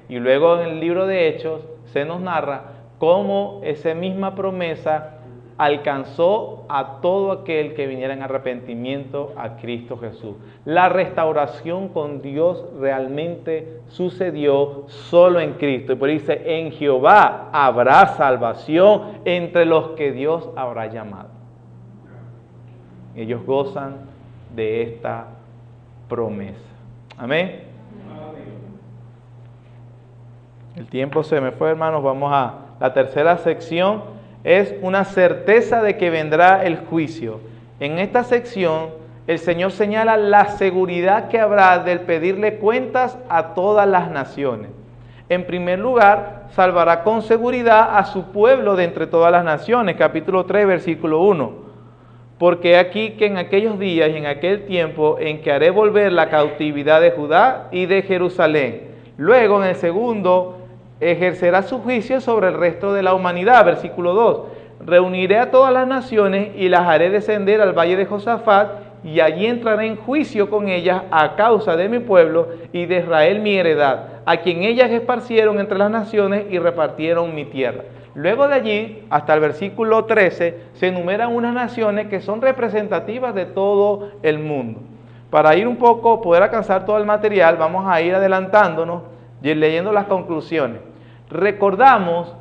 Y luego en el libro de Hechos se nos narra cómo esa misma promesa alcanzó a todo aquel que viniera en arrepentimiento a Cristo Jesús. La restauración con Dios realmente sucedió solo en Cristo. Y por eso dice, en Jehová habrá salvación entre los que Dios habrá llamado. Ellos gozan de esta promesa. Amén. El tiempo se me fue, hermanos. Vamos a la tercera sección. Es una certeza de que vendrá el juicio. En esta sección, el Señor señala la seguridad que habrá del pedirle cuentas a todas las naciones. En primer lugar, salvará con seguridad a su pueblo de entre todas las naciones. Capítulo 3, versículo 1. Porque aquí que en aquellos días y en aquel tiempo en que haré volver la cautividad de Judá y de Jerusalén. Luego, en el segundo, ejercerá su juicio sobre el resto de la humanidad. Versículo 2. Reuniré a todas las naciones y las haré descender al valle de Josafat, y allí entraré en juicio con ellas a causa de mi pueblo y de Israel mi heredad, a quien ellas esparcieron entre las naciones y repartieron mi tierra. Luego de allí, hasta el versículo 13, se enumeran unas naciones que son representativas de todo el mundo. Para ir un poco, poder alcanzar todo el material, vamos a ir adelantándonos y leyendo las conclusiones. Recordamos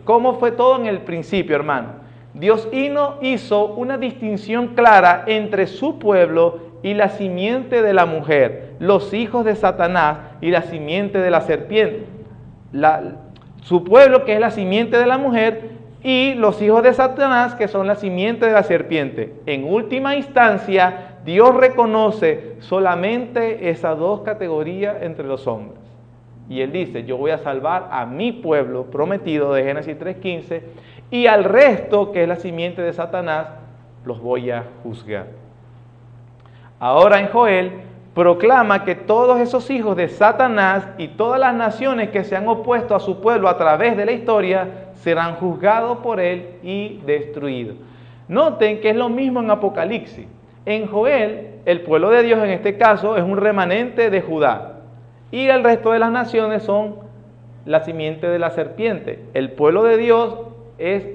cómo fue todo en el principio, hermano. Dios hizo una distinción clara entre su pueblo y la simiente de la mujer, los hijos de Satanás y la simiente de la serpiente. Su pueblo, que es la simiente de la mujer, y los hijos de Satanás, que son la simiente de la serpiente. En última instancia, Dios reconoce solamente esas dos categorías entre los hombres. Y Él dice, yo voy a salvar a mi pueblo prometido de Génesis 3:15, y al resto, que es la simiente de Satanás, los voy a juzgar. Ahora en Joel proclama que todos esos hijos de Satanás y todas las naciones que se han opuesto a su pueblo a través de la historia serán juzgados por él y destruidos. Noten que es lo mismo en Apocalipsis. En Joel, el pueblo de Dios en este caso es un remanente de Judá, y el resto de las naciones son la simiente de la serpiente. El pueblo de Dios es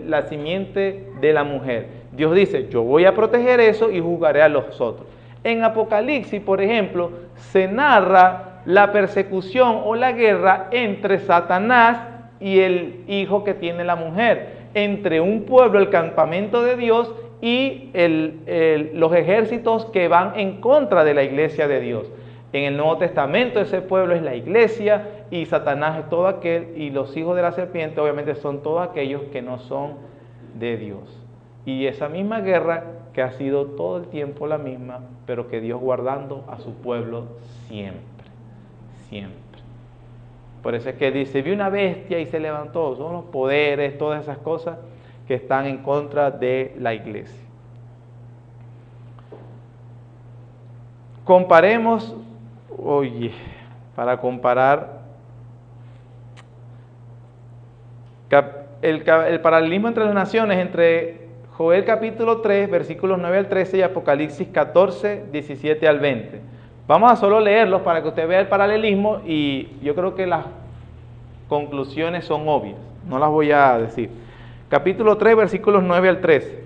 la simiente de la mujer. Dios dice, yo voy a proteger eso y juzgaré a los otros. En Apocalipsis, por ejemplo, se narra la persecución o la guerra entre Satanás y el hijo que tiene la mujer, entre un pueblo, el campamento de Dios, y los ejércitos que van en contra de la iglesia de Dios. En el Nuevo Testamento ese pueblo es la iglesia y Satanás es todo aquel, y los hijos de la serpiente obviamente son todos aquellos que no son de Dios. Y esa misma guerra que ha sido todo el tiempo la misma, pero que Dios guardando a su pueblo siempre, siempre. Por eso es que dice, vi una bestia y se levantó. Son los poderes, todas esas cosas que están en contra de la iglesia. Comparemos, para comparar el paralelismo entre las naciones, entre Joel capítulo 3, versículos 9 al 13 y Apocalipsis 14, 17 al 20. Vamos a solo leerlos para que usted vea el paralelismo, y yo creo que las conclusiones son obvias, no las voy a decir. Capítulo 3, versículos 9 al 13.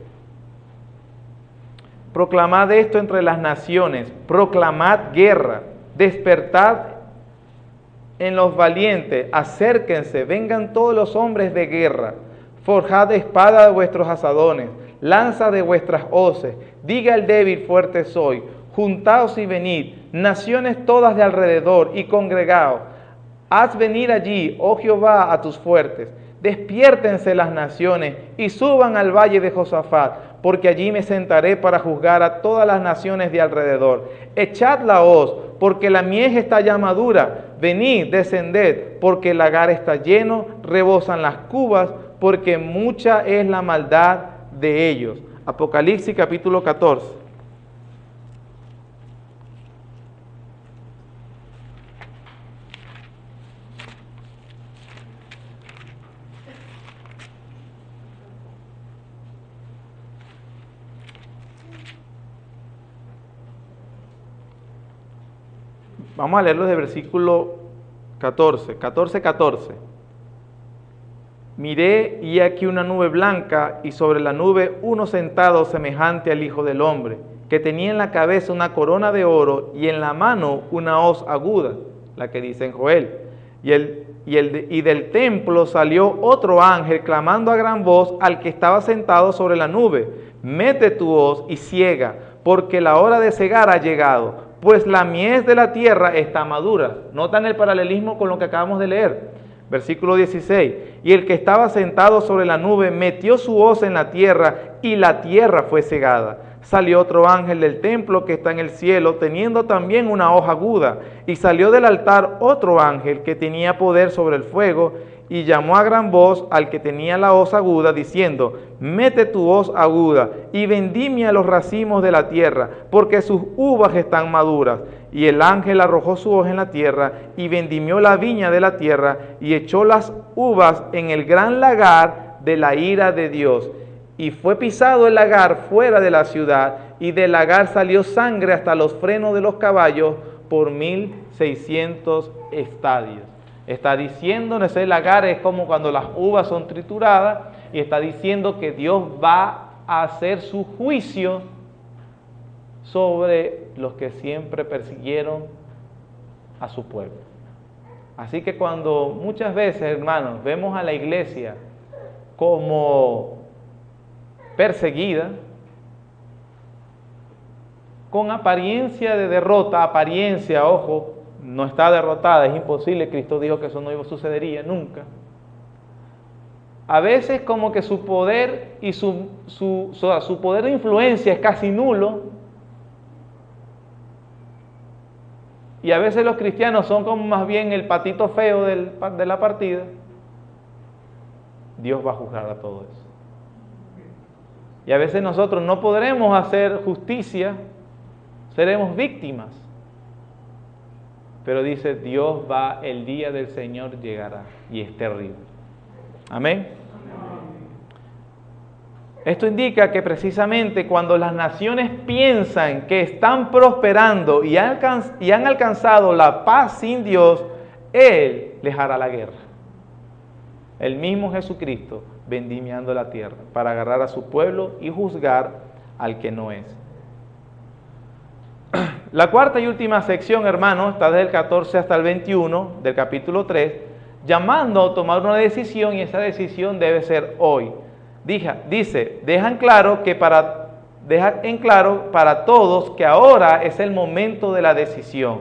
Proclamad esto entre las naciones, proclamad guerra, despertad en los valientes, acérquense, vengan todos los hombres de guerra, forjad espada de vuestros asadones, lanza de vuestras hoces, diga el débil, fuerte soy, juntaos y venid, naciones todas de alrededor, y congregaos, haz venir allí, oh Jehová, a tus fuertes, despiértense las naciones, y suban al valle de Josafat, porque allí me sentaré para juzgar a todas las naciones de alrededor. Echad la hoz, porque la mies está ya madura, venid, descended, porque el lagar está lleno, rebosan las cubas, porque mucha es la maldad de ellos. Apocalipsis capítulo 14. Vamos a leerlo de versículo 14. Miré y aquí una nube blanca, y sobre la nube uno sentado semejante al Hijo del Hombre, que tenía en la cabeza una corona de oro y en la mano una hoz aguda, la que dice en Joel. Y del templo salió otro ángel clamando a gran voz al que estaba sentado sobre la nube: mete tu hoz y ciega, porque la hora de cegar ha llegado, pues la mies de la tierra está madura. ¿Notan el paralelismo con lo que acabamos de leer? Versículo 16. Y el que estaba sentado sobre la nube metió su hoz en la tierra y la tierra fue cegada. Salió otro ángel del templo que está en el cielo, teniendo también una hoz aguda. Y salió del altar otro ángel que tenía poder sobre el fuego, y llamó a gran voz al que tenía la hoz aguda, diciendo: mete tu hoz aguda y vendimia los racimos de la tierra, porque sus uvas están maduras. Y el ángel arrojó su hoz en la tierra, y vendimió la viña de la tierra, y echó las uvas en el gran lagar de la ira de Dios. Y fue pisado el lagar fuera de la ciudad, y del lagar salió sangre hasta los frenos de los caballos por 1600 estadios. Está diciendo, ese lagar es como cuando las uvas son trituradas, y está diciendo que Dios va a hacer su juicio sobre los que siempre persiguieron a su pueblo. Así que cuando muchas veces, hermanos, vemos a la iglesia como perseguida, con apariencia de derrota, apariencia, ojo, no está derrotada, es imposible, Cristo dijo que eso no sucedería nunca. A veces como que su poder y su poder de influencia es casi nulo, y a veces los cristianos son como más bien el patito feo de la partida. Dios va a juzgar a todo eso. Y a veces nosotros no podremos hacer justicia, seremos víctimas. Pero dice, Dios va, el día del Señor llegará, y es terrible. Amén. Esto indica que precisamente cuando las naciones piensan que están prosperando y han alcanzado la paz sin Dios, Él les hará la guerra. El mismo Jesucristo vendimiando la tierra para agarrar a su pueblo y juzgar al que no es. La cuarta y última sección, hermanos, está desde el 14 hasta el 21 del capítulo 3, llamando a tomar una decisión, y esa decisión debe ser hoy. Dice, deja en claro para todos que ahora es el momento de la decisión.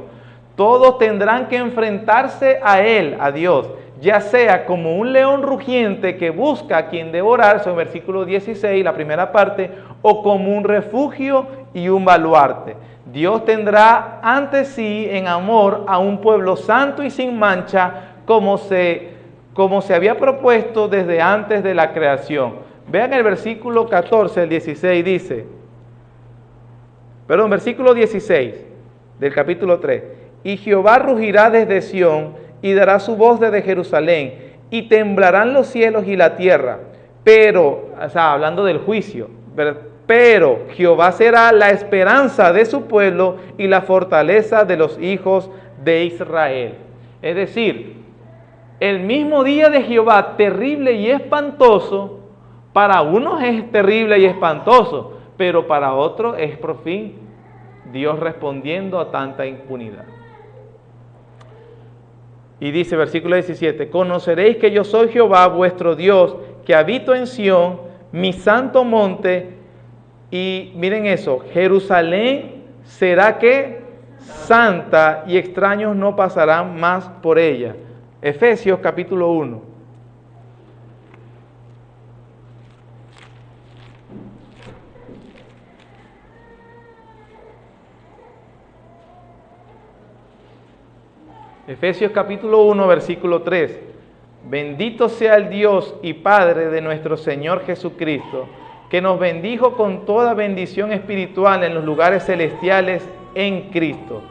Todos tendrán que enfrentarse a Él, a Dios, ya sea como un león rugiente que busca a quien devorarse, en versículo 16, la primera parte, o como un refugio y un baluarte. Dios tendrá ante sí en amor a un pueblo santo y sin mancha, como se había propuesto desde antes de la creación. Vean el versículo 14, el 16 dice, versículo 16 del capítulo 3. Y Jehová rugirá desde Sión y dará su voz desde Jerusalén, y temblarán los cielos y la tierra. Pero, hablando del juicio, pero Jehová será la esperanza de su pueblo y la fortaleza de los hijos de Israel. Es decir, el mismo día de Jehová, terrible y espantoso, para unos es terrible y espantoso, pero para otros es por fin Dios respondiendo a tanta impunidad. Y dice, versículo 17, conoceréis que yo soy Jehová vuestro Dios, que habito en Sión, mi santo monte. Y miren eso, Jerusalén será que santa, y extraños no pasarán más por ella. Efesios capítulo 1. Efesios capítulo 1, versículo 3. Bendito sea el Dios y Padre de nuestro Señor Jesucristo, que nos bendijo con toda bendición espiritual en los lugares celestiales en Cristo,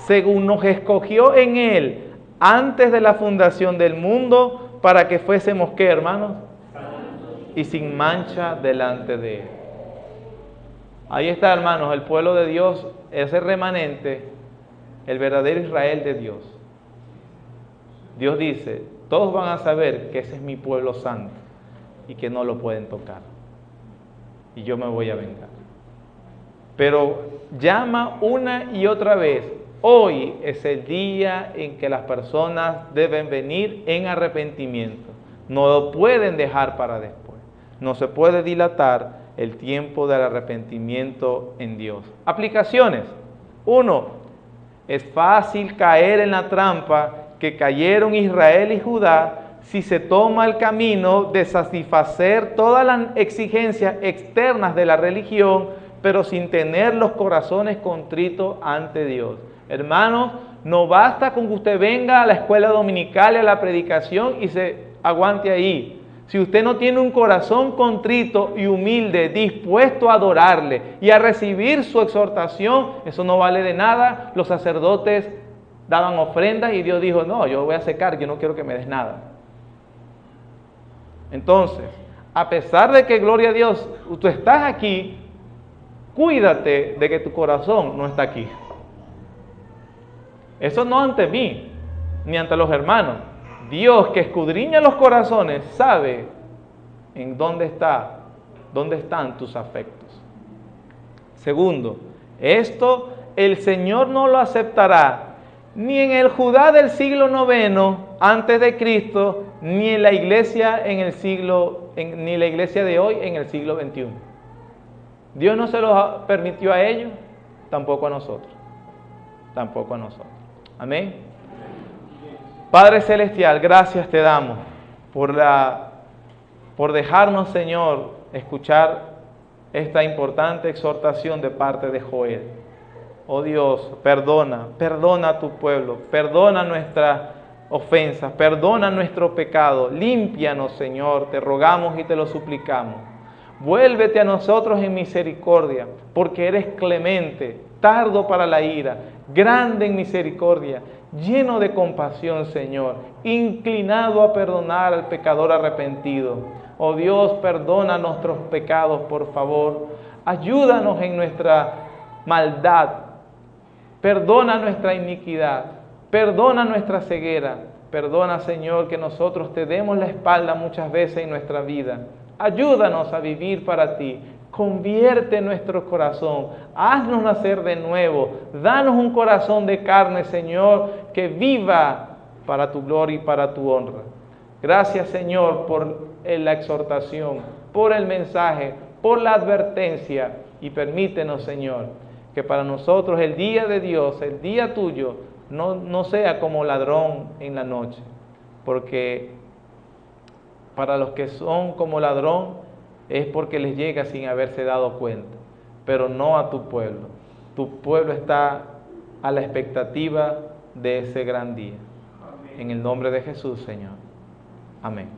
según nos escogió en Él antes de la fundación del mundo, para que fuésemos, ¿qué, hermanos? Y sin mancha delante de Él. Ahí está, hermanos, el pueblo de Dios, ese remanente, el verdadero Israel de Dios. Dios dice, todos van a saber que ese es mi pueblo santo y que no lo pueden tocar. Y yo me voy a vengar. Pero llama una y otra vez, hoy es el día en que las personas deben venir en arrepentimiento. No lo pueden dejar para después. No se puede dilatar el tiempo del arrepentimiento en Dios. Aplicaciones. 1. Es fácil caer en la trampa que cayeron Israel y Judá si se toma el camino de satisfacer todas las exigencias externas de la religión, pero sin tener los corazones contritos ante Dios. Hermanos, no basta con que usted venga a la escuela dominical y a la predicación y se aguante ahí. Si usted no tiene un corazón contrito y humilde, dispuesto a adorarle y a recibir su exhortación, eso no vale de nada. Los sacerdotes daban ofrendas y Dios dijo, no, yo voy a secar, yo no quiero que me des nada. Entonces, a pesar de que, gloria a Dios, tú estás aquí, cuídate de que tu corazón no está aquí. Eso no ante mí, ni ante los hermanos. Dios, que escudriña los corazones, sabe en dónde están tus afectos. Segundo, esto el Señor no lo aceptará ni en el Judá del siglo IX antes de Cristo, ni en la iglesia ni la iglesia de hoy en el siglo XXI. Dios no se lo permitió a ellos, tampoco a nosotros. Tampoco a nosotros. Amén. Padre Celestial, gracias te damos por dejarnos, Señor, escuchar esta importante exhortación de parte de Joel. Oh Dios, perdona a tu pueblo, perdona nuestras ofensas, perdona nuestro pecado, límpianos, Señor, te rogamos y te lo suplicamos. Vuélvete a nosotros en misericordia, porque eres clemente, tardo para la ira, grande en misericordia, lleno de compasión, Señor, inclinado a perdonar al pecador arrepentido. Oh Dios, perdona nuestros pecados, por favor. Ayúdanos en nuestra maldad. Perdona nuestra iniquidad. Perdona nuestra ceguera. Perdona, Señor, que nosotros te demos la espalda muchas veces en nuestra vida. Ayúdanos a vivir para ti. Convierte nuestro corazón, haznos nacer de nuevo, danos un corazón de carne, Señor, que viva para tu gloria y para tu honra. Gracias, Señor, por la exhortación, por el mensaje, por la advertencia, y permítenos, Señor, que para nosotros el día de Dios, el día tuyo, no sea como ladrón en la noche, porque para los que son como ladrón, es porque les llega sin haberse dado cuenta, pero no a tu pueblo. Tu pueblo está a la expectativa de ese gran día. En el nombre de Jesús, Señor. Amén.